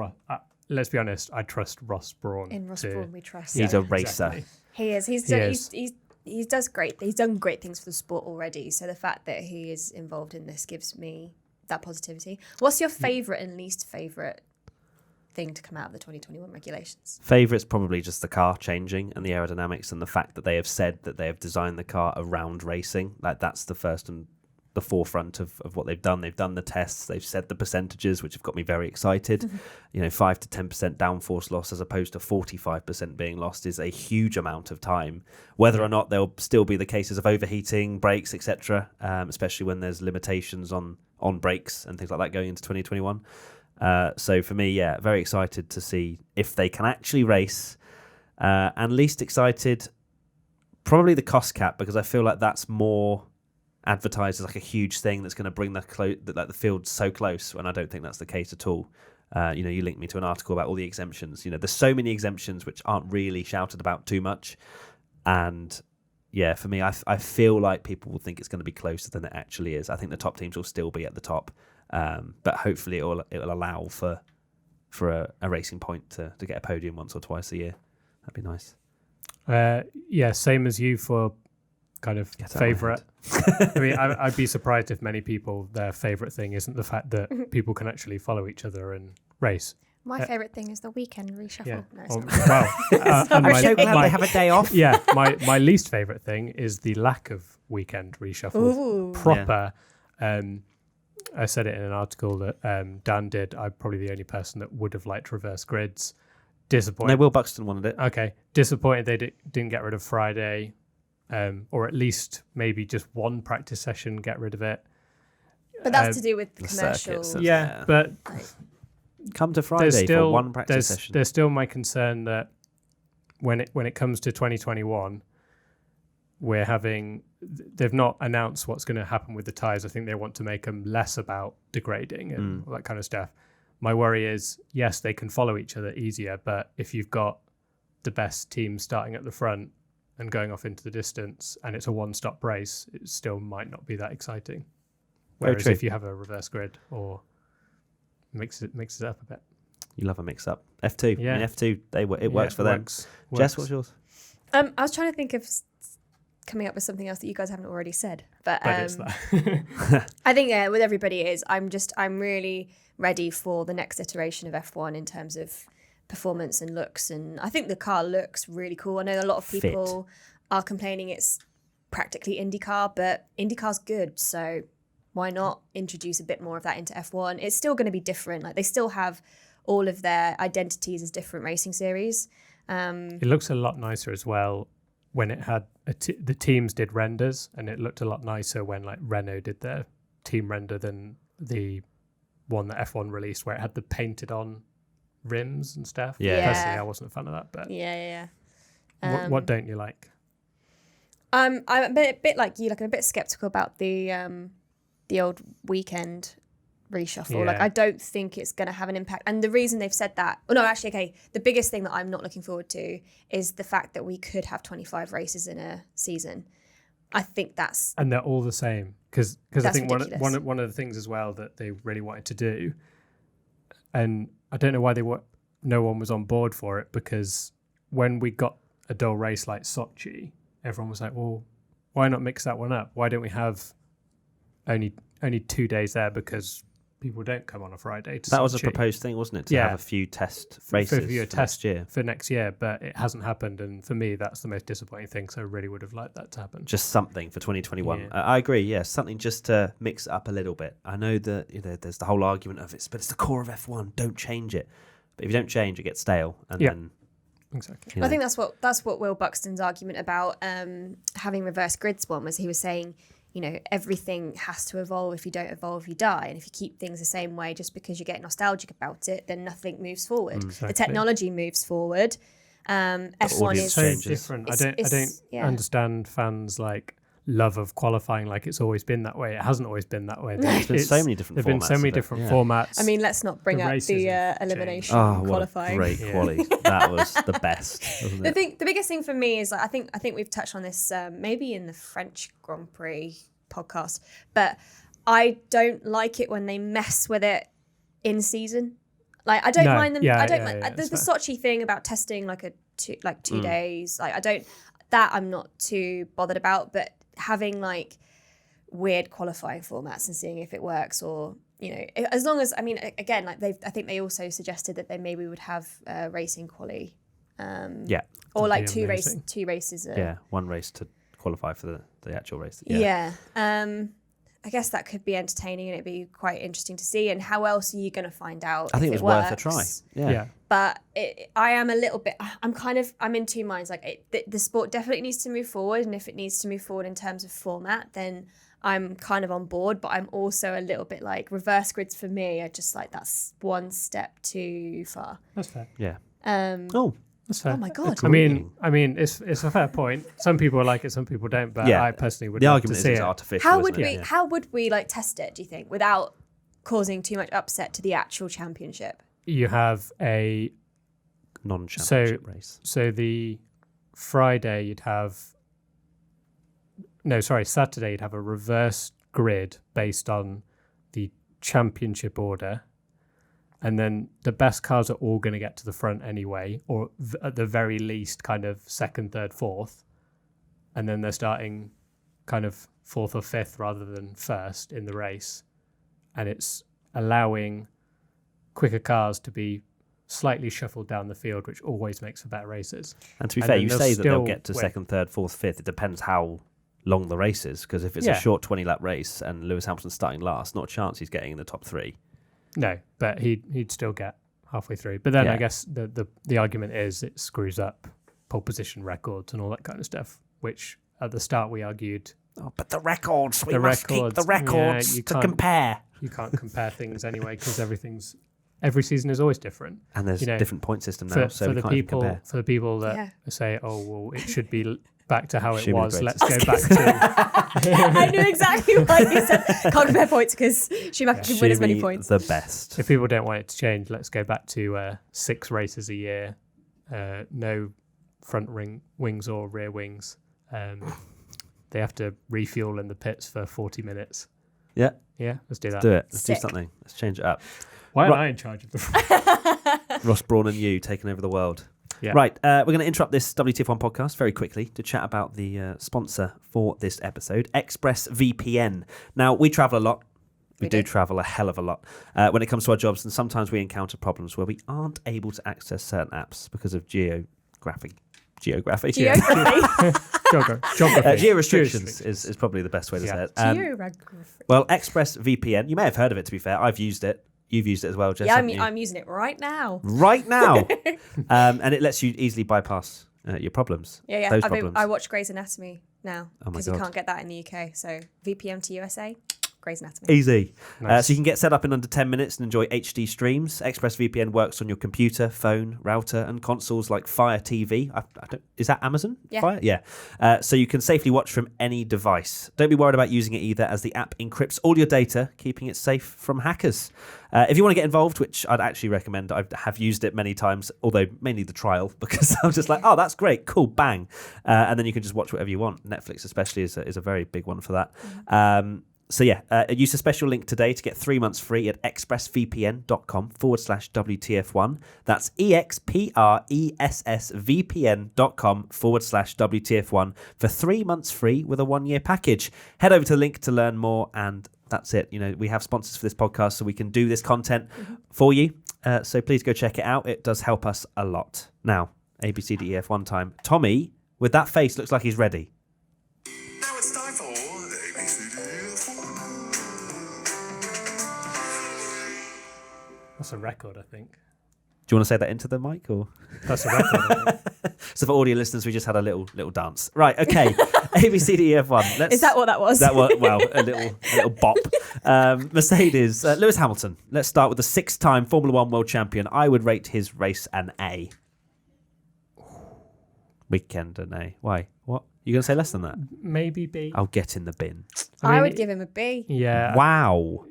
let's be honest, I trust Ross Brawn. In Ross Brawn we trust. He's a racer. Exactly. He is. He does great. He's done great things for the sport already. So the fact that he is involved in this gives me that positivity. What's your favourite and least favourite thing to come out of the 2021 regulations? Favourite's probably just the car changing and the aerodynamics and the fact that they have said that they have designed the car around racing. Like that's the first and the forefront of what they've done. They've done the tests. They've said the percentages, which have got me very excited. 5 to 10% downforce loss as opposed to 45% being lost is a huge amount of time. Whether or not there'll still be the cases of overheating, brakes, etc., especially when there's limitations on brakes and things like that going into 2021. So for me, very excited to see if they can actually race. And least excited, probably the cost cap, because I feel like that's more advertised as like a huge thing that's going to bring the field so close, when I don't think that's the case at all. You linked me to an article about all the exemptions. There's so many exemptions which aren't really shouted about too much, and for me, I feel like people will think it's going to be closer than it actually is. I think the top teams will still be at the top, but hopefully it'll allow for a racing point to get a podium once or twice a year. That'd be nice. Same as you for kind of favourite. I mean, I'd be surprised if many people, their favourite thing isn't the fact that people can actually follow each other and race. My favourite thing is the weekend reshuffle. Yeah. No, I'm so glad they have a day off. Yeah, my least favourite thing is the lack of weekend reshuffle. Ooh. Proper. Yeah. I said it in an article that Dan did. I'm probably the only person that would have liked reverse grids. Disappointed. No, Will Buxton wanted it. Okay. Disappointed they didn't get rid of Friday. Or at least maybe just one practice session, get rid of it. But that's to do with the commercial. But come to Friday for one practice session. There's still my concern that when it comes to 2021, they've not announced what's going to happen with the tyres. I think they want to make them less about degrading and all that kind of stuff. My worry is, yes, they can follow each other easier, but if you've got the best team starting at the front and going off into the distance, and it's a one-stop race, it still might not be that exciting. Whereas if you have a reverse grid or mixes it up a bit. You love a mix-up. F2. Yeah. I mean, F2, it works for them. Jess, what's yours? I was trying to think of coming up with something else that you guys haven't already said. But it's that. I think with everybody I'm really ready for the next iteration of F1 in terms of performance and looks, and I think the car looks really cool. I know a lot of people are complaining it's practically IndyCar, but IndyCar's good, so why not introduce a bit more of that into F1? It's still going to be different. Like, they still have all of their identities as different racing series. It looks a lot nicer as well when it had the teams did renders, and it looked a lot nicer when like Renault did their team render than the one that F1 released, where it had the painted on rims and stuff. Personally, I wasn't a fan of that, but what don't you like? I'm a bit like you. Like, I'm a bit skeptical about the old weekend reshuffle. Like, I don't think it's going to have an impact. And the reason they've said that, the biggest thing that I'm not looking forward to is the fact that we could have 25 races in a season. I think and they're all the same, because I think ridiculous. one of the things as well that they really wanted to do, and I don't know why no one was on board for it, because when we got a dull race like Sochi, everyone was like, well, why not mix that one up? Why don't we have only 2 days there, because people don't come on a Friday to That Sochi. was a proposed thing, wasn't it? To have a few test races for next year, but it hasn't happened, and for me that's the most disappointing thing, so I really would have liked that to happen. Just something for 2021. I agree, something just to mix it up a little bit. I know that there's the whole argument of but it's the core of F1, don't change it. But if you don't change, it gets stale, and then exactly. I think that's what Will Buxton's argument about having reverse grids was. He was saying, everything has to evolve. If you don't evolve, you die. And if you keep things the same way just because you get nostalgic about it, then nothing moves forward. Exactly. The technology moves forward. F1 is so different. I don't understand fans like love of qualifying like it's always been that way. It hasn't always been that way. There's been so many different formats. There've been so many different formats. I mean, let's not bring up the elimination qualifying. Great quali. That was the best, wasn't it? The biggest thing for me is, like, I think we've touched on this maybe in the French Grand Prix podcast, but I don't like it when they mess with it in season. Like, I don't mind them. I don't mind the Sochi thing about testing like two days. Like, I'm not too bothered about, but having like weird qualifying formats and seeing if it works, or as long as, I mean, again, like I think they also suggested that they maybe would have racing quali, or like two races. One race to qualify for the actual race. I guess that could be entertaining, and it'd be quite interesting to see. And how else are you going to find out? I think it was worth a try. Yeah. But I am a little bit. I'm in two minds. Like, the sport definitely needs to move forward, and if it needs to move forward in terms of format, then I'm kind of on board. But I'm also a little bit like, reverse grids for me are just like, that's one step too far. That's fair. Yeah. That's fair. Oh my god! I mean, it's a fair point. Some people like it, some people don't. But I personally would. The love argument to see is it. artificial. How would we like test it? Do you think, without causing too much upset to the actual championship? You have a non-championship race. So the Friday you'd have. Saturday you'd have a reverse grid based on the championship order. And then the best cars are all going to get to the front anyway, or at the very least kind of second, third, fourth. And then they're starting kind of fourth or fifth rather than first in the race. And it's allowing quicker cars to be slightly shuffled down the field, which always makes for better races. And to be fair, you say that they'll get to second, third, fourth, fifth. It depends how long the race is, because if it's a short 20-lap race and Lewis Hamilton's starting last, not a chance he's getting in the top three. No, but he'd still get halfway through. But then I guess the argument is it screws up pole position records and all that kind of stuff, which at the start we argued. Oh, but the records, we must keep the records to compare. You can't compare things anyway, because every season is always different. And there's a different point system now, so we can't even compare. For the people that say, oh, well, it should be back to how it was. Let's go back to... I knew exactly what you said. Can't compare points because Schumacher can win as many points. The best. If people don't want it to change, let's go back to 6 races a year. No front wings or rear wings. They have to refuel in the pits for 40 minutes. Yeah. Yeah, let's do that. Do it. Let's do something. Let's change it up. Why am I in charge of the... Ross Brawn and you taking over the world. Yeah. Right, we're going to interrupt this WTF1 podcast very quickly to chat about the sponsor for this episode, ExpressVPN. Now, we travel a lot. We do travel a hell of a lot when it comes to our jobs, and sometimes we encounter problems where we aren't able to access certain apps because of geography. Geo restrictions is probably the best way to say it. Well, ExpressVPN, you may have heard of it, to be fair. I've used it. You've used it as well, Jess. Yeah, I'm using it right now. Right now. And it lets you easily bypass your problems. Yeah. Those problems. I watch Grey's Anatomy now because you can't get that in the UK. So VPN to USA, Grey's Anatomy. Easy. Nice. So you can get set up in under 10 minutes and enjoy HD streams. ExpressVPN works on your computer, phone, router, and consoles like Fire TV. Is that Amazon? Yeah. Fire? Yeah. So you can safely watch from any device. Don't be worried about using it either, as the app encrypts all your data, keeping it safe from hackers. If you want to get involved, which I'd actually recommend, I have used it many times, although mainly the trial, because I'm just like, oh, that's great, cool, bang. And then you can just watch whatever you want. Netflix especially is a very big one for that. So use a special link today to get 3 months free at expressvpn.com/WTF1. That's expressvpn.com/WTF1 for 3 months free with a 1-year package. Head over to the link to learn more, and that's it. We have sponsors for this podcast, so we can do this content for you. So please go check it out. It does help us a lot. Now, ABCDEF1 time. Tommy, with that face, looks like he's ready. Now it's time for ABCDEF1. That's a record, I think. Do you want to say that into the mic, or? That's a record, I think. So for audio listeners, we just had a little dance. Right, okay. ABCDEF1. Is that what that was? A little bop. Mercedes, Lewis Hamilton. Let's start with the 6-time Formula 1 world champion. I would rate his race an A. Weekend an A. Why? What? You going to say less than that? Maybe B. I'll get in the bin. I would give him a B. Yeah. Wow.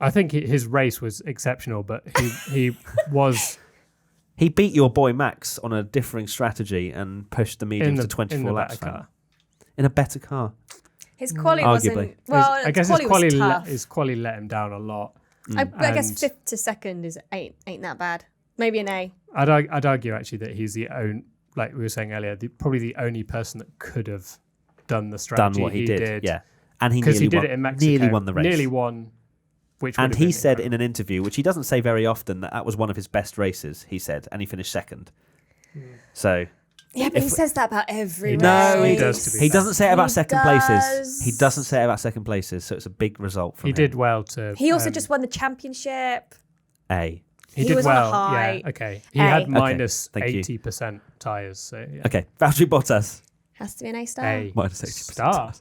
I think his race was exceptional, but he was... He beat your boy Max on a differing strategy and pushed the mediums to 24 laps. In a better car. His quali wasn't... Well, I guess his quali let him down a lot. I guess 5th to 2nd ain't that bad. Maybe an A. I'd argue actually that he's the only, like we were saying earlier, probably the only person that could have done the strategy done what he did. Yeah, and because he did it in Mexico, nearly won the race, nearly won. And he said in an interview, which he doesn't say very often, that was one of his best races. He said, and he finished 2nd. So. Yeah, but he says that about every race. No, he does. He doesn't say it about second places. He doesn't say it about second places, so it's a big result for him. He did well to... He also just won the championship. A. He was well. on a high. Yeah, okay. He had minus 80% tyres. So, yeah. Okay, Valtteri Bottas. Has to be an A star. A. Minus 80%. Star.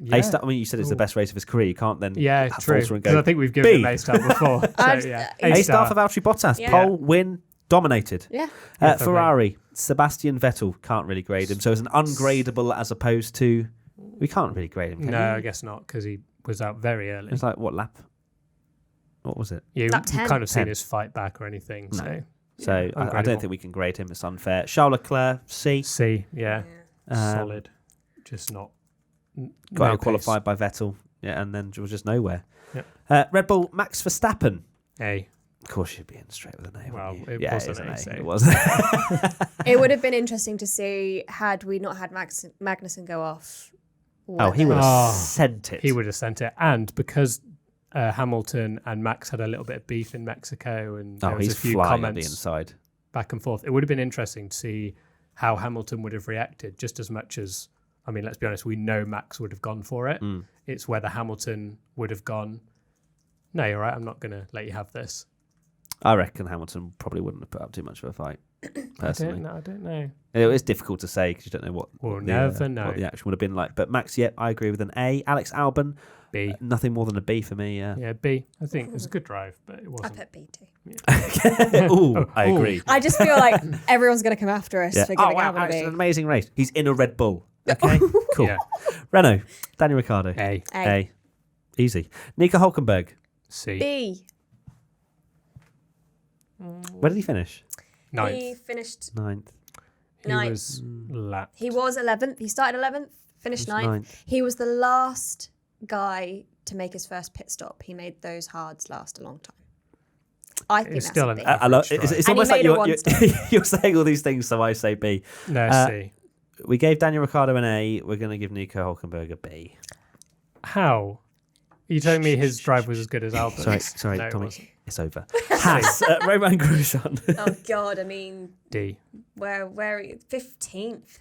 Yeah. A star. I mean, you said it's the best race of his career. You can't then true. Because I think we've given him A star before. A star for Valtteri Bottas. Yeah. Pole, win, dominated. Yeah. Ferrari, Sebastian Vettel. Can't really grade him. So it's an ungradable as opposed to... We can't really grade him, can we? I guess not, because he was out very early. It's like, what lap? What was it? Yeah, Lap we've 10. kind of seen his fight back or anything. No. So I don't think we can grade him. It's unfair. Charles Leclerc, C. C, yeah. Solid. Just not... Got qualified by Vettel, and then was just nowhere. Yep. Red Bull, Max Verstappen. A. Of course, you'd be in straight with an A. Well, it was an A. So. It was. It would have been interesting to see had we not had Magnussen go off. He would have sent it. He would have sent it, and because Hamilton and Max had a little bit of beef in Mexico, and there was a few comments on the inside back and forth. It would have been interesting to see how Hamilton would have reacted, just as much as. I mean, let's be honest, we know Max would have gone for it. It's whether Hamilton would have gone, no, you're right, I'm not going to let you have this. I reckon Hamilton probably wouldn't have put up too much of a fight, personally. I don't know. It is difficult to say because you don't know what, we'll never know what the action would have been like. But Max, I agree with an A. Alex Albon, B. Nothing more than a B for me, Yeah, B. I think it was a good drive, but it wasn't. I put B too. Yeah. I agree. I just feel like everyone's going to come after us for giving Albon a B. It's an amazing race. He's in a Red Bull. Okay, cool. Yeah. Renault, Daniel Ricciardo. A. Easy. Nico Hülkenberg. C. B. Where did he finish? 9th. He finished 9th. He was lapped. He was 11th. He started 11th, finished 9th. He was the last guy to make his first pit stop. He made those hards last a long time. I think it's that's still a an B. It's almost like you're saying all these things, so I say B. No, C. We gave Daniel Ricciardo an A. We're going to give Nico Hülkenberg a B. How? Are you telling me his drive was as good as Albon's? Sorry, no, Tommy. It's over. Haas, Romain Grosjean. Oh God, I mean, D. Where 15th?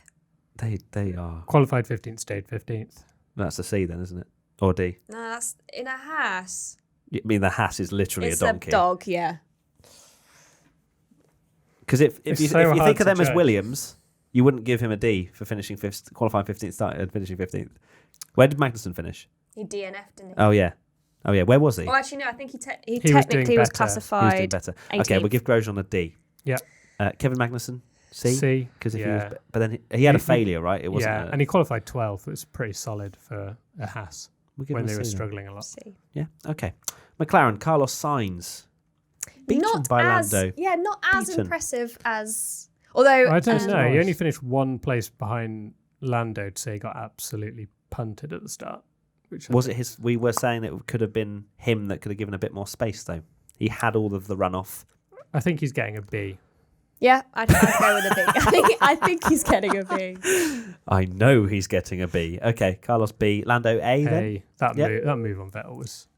They are qualified 15th, stayed 15th. That's a C then, isn't it? Or D? No, that's in a Haas. I mean, the Haas is literally It's a donkey. a dog, yeah. Because if you think of them judge. as Williams, you wouldn't give him a D for finishing fifth, qualifying 15th, finishing 15th. Where did Magnussen finish? He DNF'd, didn't he? Oh yeah. Where was he? Oh, actually, no. I think he was technically was better. classified. He was doing better. 18th. Okay, we'll give Grosjean a D. Yeah. Kevin Magnussen, C. C. Because he was, but then he had a failure, right? It wasn't. And he qualified 12th. It was pretty solid for a Haas when they were struggling a lot. C. Yeah. Okay. McLaren, Carlos Sainz, beaten by Lando. Yeah, not as impressive as. Although I don't know. He only finished one place behind Lando to say he got absolutely punted at the start. Was it his? We were saying that it could have been him that could have given a bit more space, though. He had all of the runoff. I think he's getting a B. Yeah, I'd go with a B. I think he's getting a B. I know he's getting a B. Okay, Carlos B. Lando A. Then? That move on Vettel was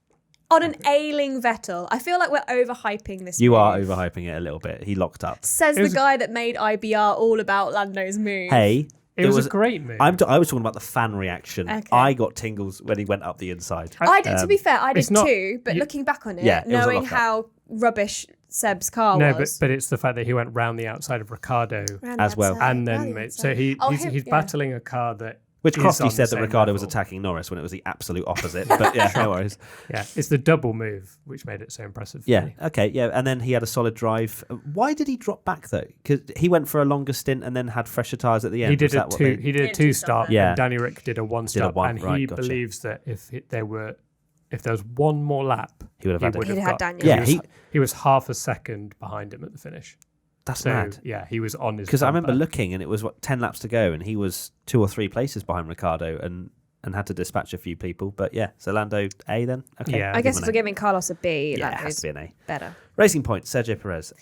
on an ailing Vettel. I feel like we're overhyping this. You move. are overhyping it a little bit. He locked up. Says the guy that made IBR all about Lando's move. Hey. It was a great move. I was talking about the fan reaction. Okay. I got tingles when he went up the inside. I did. To be fair, I did not, too. But looking back on it, knowing how rubbish Seb's car was. But it's the fact that he went round the outside of Ricciardo as well, and then he's battling a car that Which is Crofty on said the that same Ricciardo was level. attacking Norris when it was the absolute opposite. But yeah, no worries. Yeah, it's the double move which made it so impressive for Yeah, me. okay, yeah. And then he had a solid drive. Why did he drop back, though? Because he went for a longer stint and then had fresher tyres at the end. He did Was a that what they- He did a two-stop, Yeah. and Danny Rick did a one-stop, one, and right, he gotcha. believes that if there was one more lap, He would have had it. He'd had Daniel. Yeah, he was half a second behind him at the finish. That's So mad. yeah, he was on his. Because I remember bumper. looking and it was, 10 laps to go and he was 2 or 3 places behind Ricciardo and had to dispatch a few people. But yeah, so Lando A then? Okay. Yeah. I guess Give if him we're an A. giving Carlos a B, Yeah, it that has is to be an A. better. Racing points, Sergio Perez.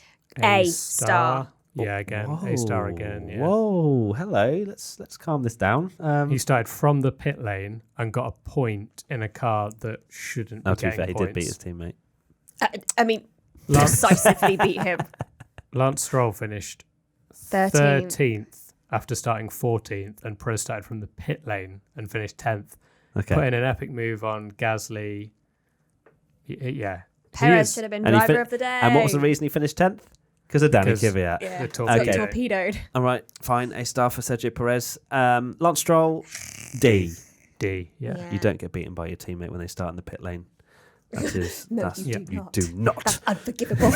A star. Yeah, again, A star again. Yeah. Whoa, hello. Let's calm this down. He started from the pit lane and got a point in a car that shouldn't be To be getting fair, he points. did beat his teammate. I mean, Lance, decisively beat him. Lance Stroll finished 13th. 13th after starting 14th, and Perez started from the pit lane and finished 10th. Okay. Put in an epic move on Gasly. Yeah. Perez should have been And he driver of the day. And what was the reason he finished 10th? Because of Danny 'Cause- Kvyat. Yeah. The Got torpedo. Okay. torpedoed. All right, fine. A star for Sergio Perez. Lance Stroll, D. D. Yeah. Yeah. You don't get beaten by your teammate when they start in the pit lane. That is, No, that's, you you not. do not. That's unforgivable.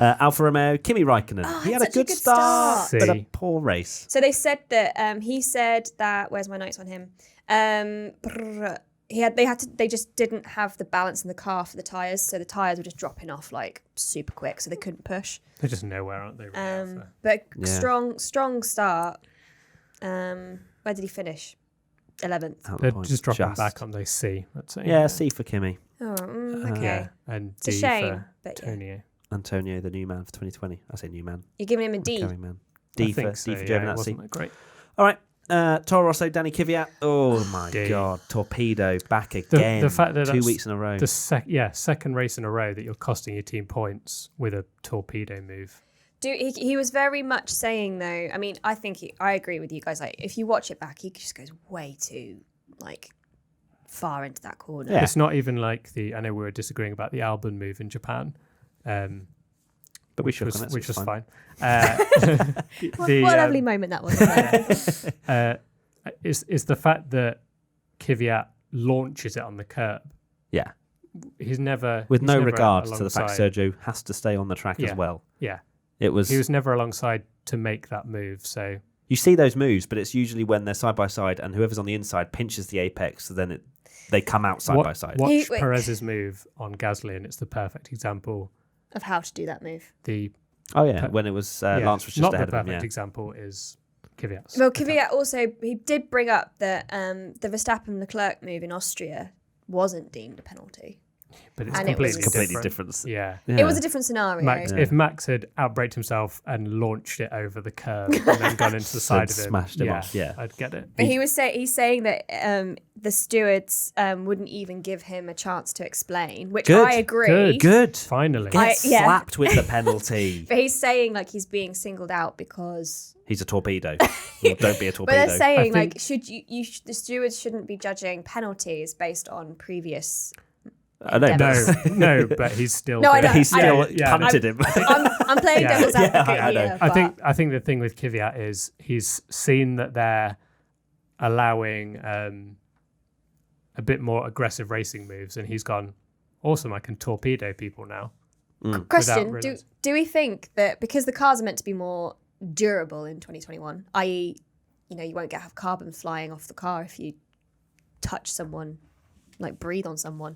Alfa Romeo, Kimi Räikkönen. Oh, he had such a good start, start. but a C. poor race. So they said that he said that. Where's my notes on him? They just didn't have the balance in the car for the tires, so the tires were just dropping off like super quick, so they couldn't push. They're just nowhere, aren't they? Really, Alpha? But Yeah. strong start. Where did he finish? 11th. Out of They're point. just dropping back on those C. Let's say. Yeah, C for Kimi. Oh, okay. Yeah, and It's a D shame, for but yeah. Tonio. Antonio, the new man for 2020. I say new man. You're giving him a D. Carrying man. I D for think so, D for yeah, it Giovinazzi. wasn't that great. All right. Toro Rosso, Danny Kvyat. Oh my D. God. Torpedo back again. The fact that 2 that's weeks in a row. The second race in a row that you're costing your team points with a torpedo move. He was very much saying though. I mean, I agree with you guys. Like, if you watch it back, he just goes way too far into that corner. Yeah. It's not even like I know we were disagreeing about the Albon move in Japan, but we shook on it, so which it's was fine. fine. What a lovely moment that was. Is the fact that Kvyat launches it on the curb. Yeah. He's never With he's no never regard to the fact alongside- Sergio has to stay on the track as Yeah. well. Yeah, It was. he was never alongside to make that move. So You see those moves, but it's usually when they're side by side and whoever's on the inside pinches the apex, so then they come out side by side. Watch Wait. Perez's move on Gasly, and it's the perfect example. Of how to do that move. Oh yeah, when it was Lance was just not ahead the of him. perfect Yeah. example is Kvyat's. Well, Kvyat also, he did bring up that the Verstappen-Leclerc move in Austria wasn't deemed a penalty. But it's and it was completely different. Yeah. It was a different scenario. Max, If Max had outbraked himself and launched it over the curb and then gone into the side of him, smashed him off, yeah. I'd get it. But he's saying that the stewards wouldn't even give him a chance to explain, which Good, I agree. Good. Finally. Get yeah. slapped with the penalty. But he's saying he's being singled out because. He's a torpedo. Well, don't be a But torpedo. they're saying I think- should the stewards shouldn't be judging penalties based on previous. I know, but no, but he's still. No, I know. he still Yeah. punted him. I'm playing Yeah. devil's advocate I know. here. I think the thing with Kvyat is he's seen that they're allowing a bit more aggressive racing moves, and he's gone, awesome, I can torpedo people now. Question: without Do we think that because the cars are meant to be more durable in 2021, i.e., you won't have carbon flying off the car if you touch someone, breathe on someone.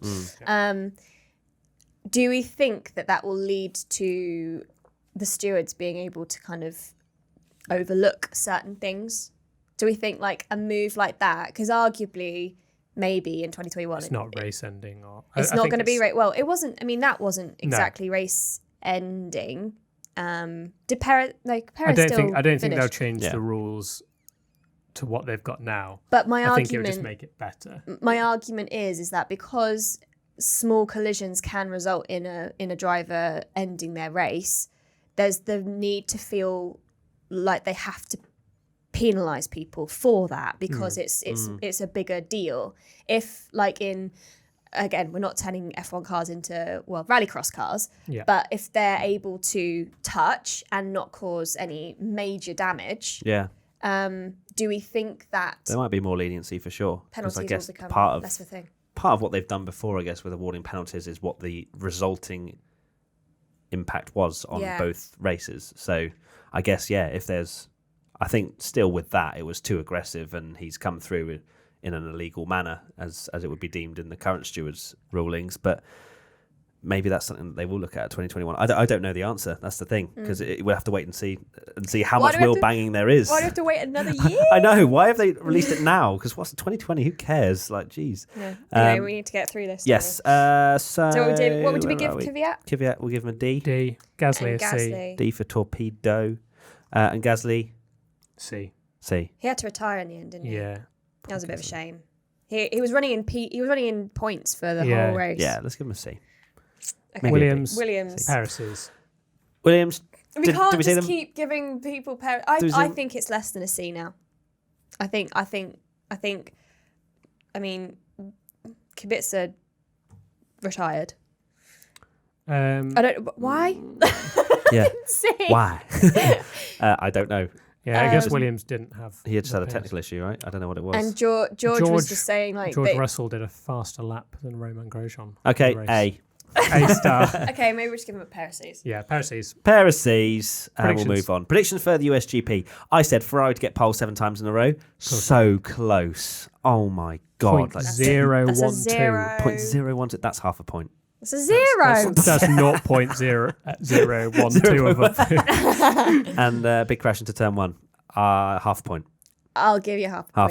Do we think that will lead to the stewards being able to kind of overlook certain things? Do we think a move like that? Because arguably, maybe in 2021, It's not race ending, or it's I not think going to be it's- right. Well, it wasn't. I mean, that wasn't exactly race ending. Did Perez? Perez I don't still think they'll finished? change Yeah. the rules to what they've got now. But my I think it would argument, just make it better. my argument is that because small collisions can result in a driver ending their race, there's the need to feel like they have to penalize people for that because it's a bigger deal. If again, we're not turning F1 cars into rallycross cars, but if they're able to touch and not cause any major damage, Yeah. do we think that there might be more leniency for sure? penalties I guess will become part of less of a thing? Part of what they've done before, I guess, with awarding penalties is what the resulting impact was on both races. So I guess, if there's, I think still with that, it was too aggressive and he's come through in an illegal manner as it would be deemed in the current stewards' rulings. But maybe that's something that they will look at 2021. I don't know the answer. That's the thing, because we'll have to wait and see how much wheel banging there is. Why do we have to wait another year? I know. Why have they released it now? Because what's 2020? Who cares? Like, geez. Yeah. Anyway, we need to get through this. Yes. So what would we give Kvyat? Kvyat, we'll give him a D. D. Gasly a C. D for Torpedo. And Gasly? C. He had to retire in the end, didn't he? Yeah. That was a bit of a shame. He was running in points for the whole race. Yeah, let's give him a C. Okay. Williams. Paris. Williams. We can't just keep giving people Paris. I think it's less than a C now. I think. I mean, Kubica retired. I don't. Why? Yeah. C. Why? I don't know. Yeah, I guess Williams didn't have. He had just had a technical issue, right? I don't know what it was. And George was just saying George Russell did a faster lap than Romain Grosjean. Okay, A. A star. Okay, maybe we'll just give him a pair of C's. Yeah, pair of C's. Pair of C's, and we'll move on. Predictions for the USGP. I said Ferrari to get pole 7 times in a row. So close. Oh my God. 0.012. 0.012. That's half a point. It's a 0. That's 0.0012 of a thing. And big crash into turn 1. Half a point. I'll give you half a point.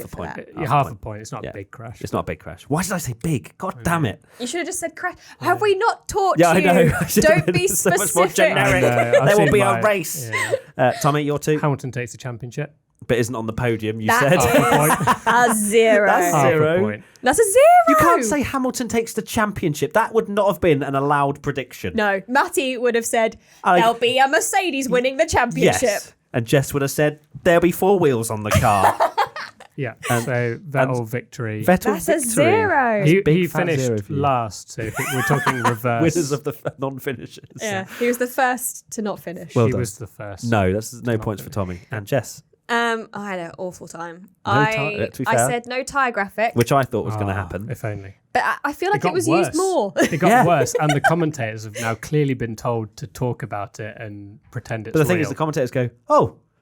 Half a point. It's not a big crash. It's not a big crash. Why did I say big? God damn it. You should have just said crash. Have we not taught you? I know. Don't be specific. So much more generic. There will be a race. Yeah. Tommy, your 2. Hamilton takes the championship. But isn't on the podium, you said. A 0. That's 0. That's a 0. You can't say Hamilton takes the championship. That would not have been an allowed prediction. No. Matty would have said, there'll be a Mercedes winning the championship. Yes. And Jess would have said, there'll be 4 wheels on the car. Yeah, so Vettel victory. That's a 0. He finished last, so we're talking reverse. Winners of the non-finishers. Yeah, he was the first to not finish. Well, he was the first. No, that's no points for Tommy. And Jess? I had an awful time. To be fair, I said no tyre graphic. Which I thought was going to happen. If only. But I feel like it was used more. It got worse, and the commentators have now clearly been told to talk about it and pretend it's real. But the thing is, the commentators go,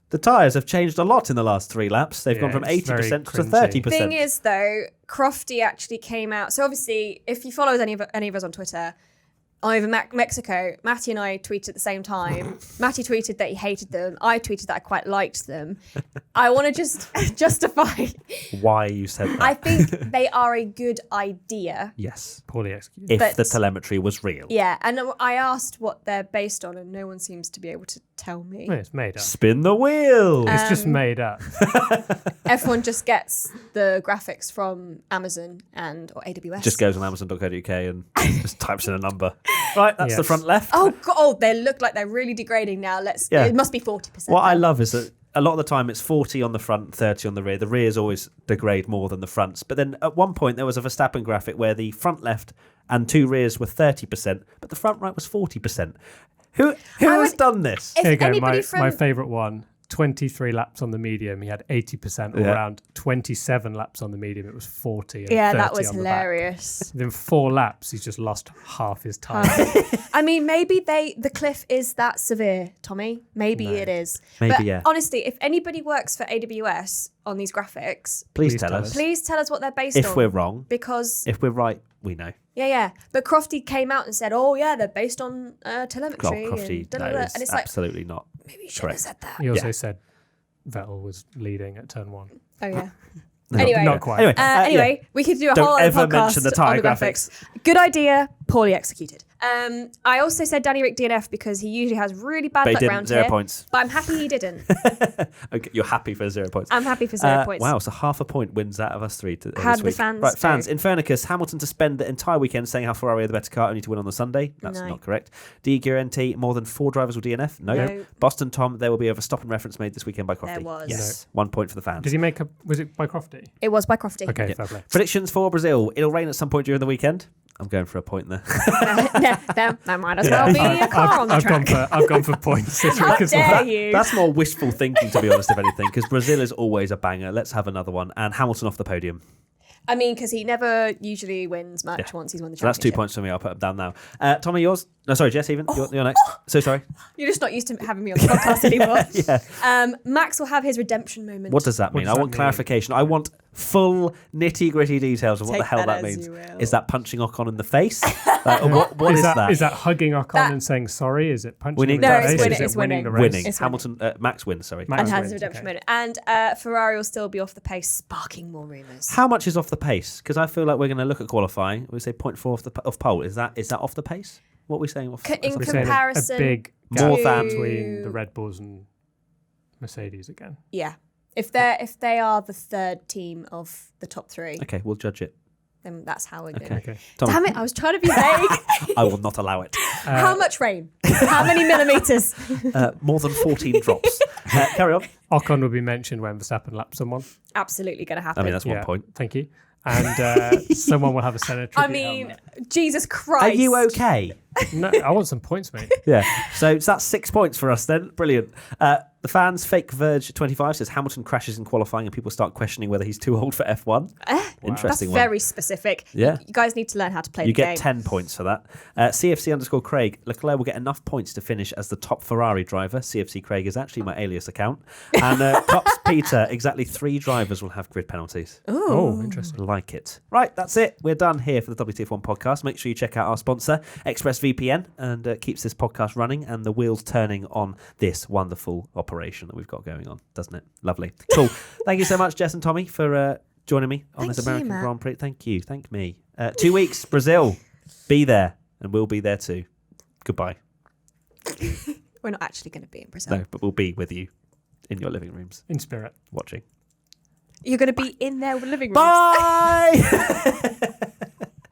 the tyres have changed a lot in the last 3 laps. They've gone from 80% to 30%. The thing is, though, Crofty actually came out. So obviously, if you follow any of us on Twitter, over Mexico, Matty and I tweeted at the same time. Matty tweeted that he hated them. I tweeted that I quite liked them. I want to just justify why you said that. I think they are a good idea. Yes. Poorly executed. If the telemetry was real. Yeah, and I asked what they're based on, and no one seems to be able to tell me. Well, it's made up. Spin the wheel. It's just made up. Everyone just gets the graphics from Amazon or AWS. Just goes on Amazon.co.uk and just types in a number. Right, that's the front left. Oh, God, they look like they're really degrading now. It must be 40%. What I love is that a lot of the time it's 40 on the front, 30 on the rear. The rears always degrade more than the fronts. But then at one point there was a Verstappen graphic where the front left and 2 rears were 30%, but the front right was 40%. Who has done this? Here you go, my favourite one. 23 laps on the medium, he had 80% all round. 27 laps on the medium, it was 40. And 30 that was on hilarious. Within 4 laps, he's just lost half his time. I mean, maybe the cliff is that severe, Tommy. Maybe it is. Maybe, but honestly, if anybody works for AWS on these graphics, please tell us. Please tell us what they're based on. If we're wrong. Because if we're right, we know. Yeah. But Crofty came out and said, they're based on telemetry. Crofty, and it's absolutely not. Maybe you should have said that. He also said Vettel was leading at turn 1. Oh, yeah. Anyway, not quite. Anyway, we could do a whole other podcast mention the tyre on the graphics. Good idea, poorly executed. I also said Danny Rick DNF because he usually has really bad luck around here. 0 points. But I'm happy he didn't. Okay, you're happy for 0 points. I'm happy for 0 points. Wow, so half a point wins out of us 3 How this did week. the fans Right, fans. do? In Fernicus, Hamilton to spend the entire weekend saying how Ferrari are the better car only to win on the Sunday. That's not correct. D guarantee more than 4 drivers will DNF? No. Boston Tom, there will be a Verstappen reference made this weekend by Crofty. There was. Yes. 1 point for the fans. Did he was it by Crofty? It was by Crofty. Okay, fair play. Predictions for Brazil. It'll rain at some point during the weekend. I'm going for a point there. There might as well be a car on the track. I've gone for points this week as well. You? That's more wishful thinking, to be honest, if anything, because Brazil is always a banger. Let's have another one. And Hamilton off the podium. I mean, because he never usually wins much once he's won the So that's championship. 2 points for me. I'll put them down now. Tommy, yours? No, sorry, Jess, even. You're next. So sorry. You're just not used to having me on the podcast anymore. Yeah. Max will have his redemption moment. What does that mean? I want clarification. I want full nitty-gritty details of what the hell that means. Is that punching Ocon in the face? What is that? Is that hugging Ocon and saying sorry? Is it punching him in No, the face? it's Is it winning. winning the race? Winning. Hamilton, Max wins, sorry. And has his redemption moment. And Ferrari will still be off the pace, sparking more rumours. How much is off the pace? Because I feel like we're going to look at qualifying. We say 0.4 off pole. Is that off the pace? What are we saying? In We're comparison, saying a big more gap than between the Red Bulls and Mercedes again. yeah. If they are the third team of the top three, Okay, we'll judge it. then that's how we're doing it. Okay. Tommy. Damn it! I was trying to be vague. I will not allow it. How much rain? How many millimeters? More than 14 drops. Carry on. Ocon will be mentioned when Verstappen laps someone. Absolutely going to happen. I mean, that's 1 point. Thank you. And someone will have a Senna tribute I mean, helmet. Jesus Christ. Are you okay? No, I want some points, mate. Yeah. So that's 6 points for us then. Brilliant. The fans, Fake Verge 25 says Hamilton crashes in qualifying and people start questioning whether he's too old for F1. Interesting That's one. very specific. Yeah. You guys need to learn how to play You the game. get 10 points for that. CFC_Craig. Leclerc will get enough points to finish as the top Ferrari driver. CFC Craig is actually my alias account. And Cops Peter, exactly 3 drivers will have grid penalties. Oh, interesting. Like it. Right, that's it. We're done here for the WTF1 podcast. Make sure you check out our sponsor, ExpressVPN, and keeps this podcast running and the wheels turning on this wonderful operation that we've got going on, doesn't it? Lovely. Cool. Thank you so much, Jess and Tommy, for joining me on this American Grand Prix. Thank you. Thank me. 2 weeks, Brazil. Be there, and we'll be there too. Goodbye. We're not actually going to be in Brazil. No, but we'll be with you in your living rooms, In spirit. watching. You're going to be in their living rooms. Bye!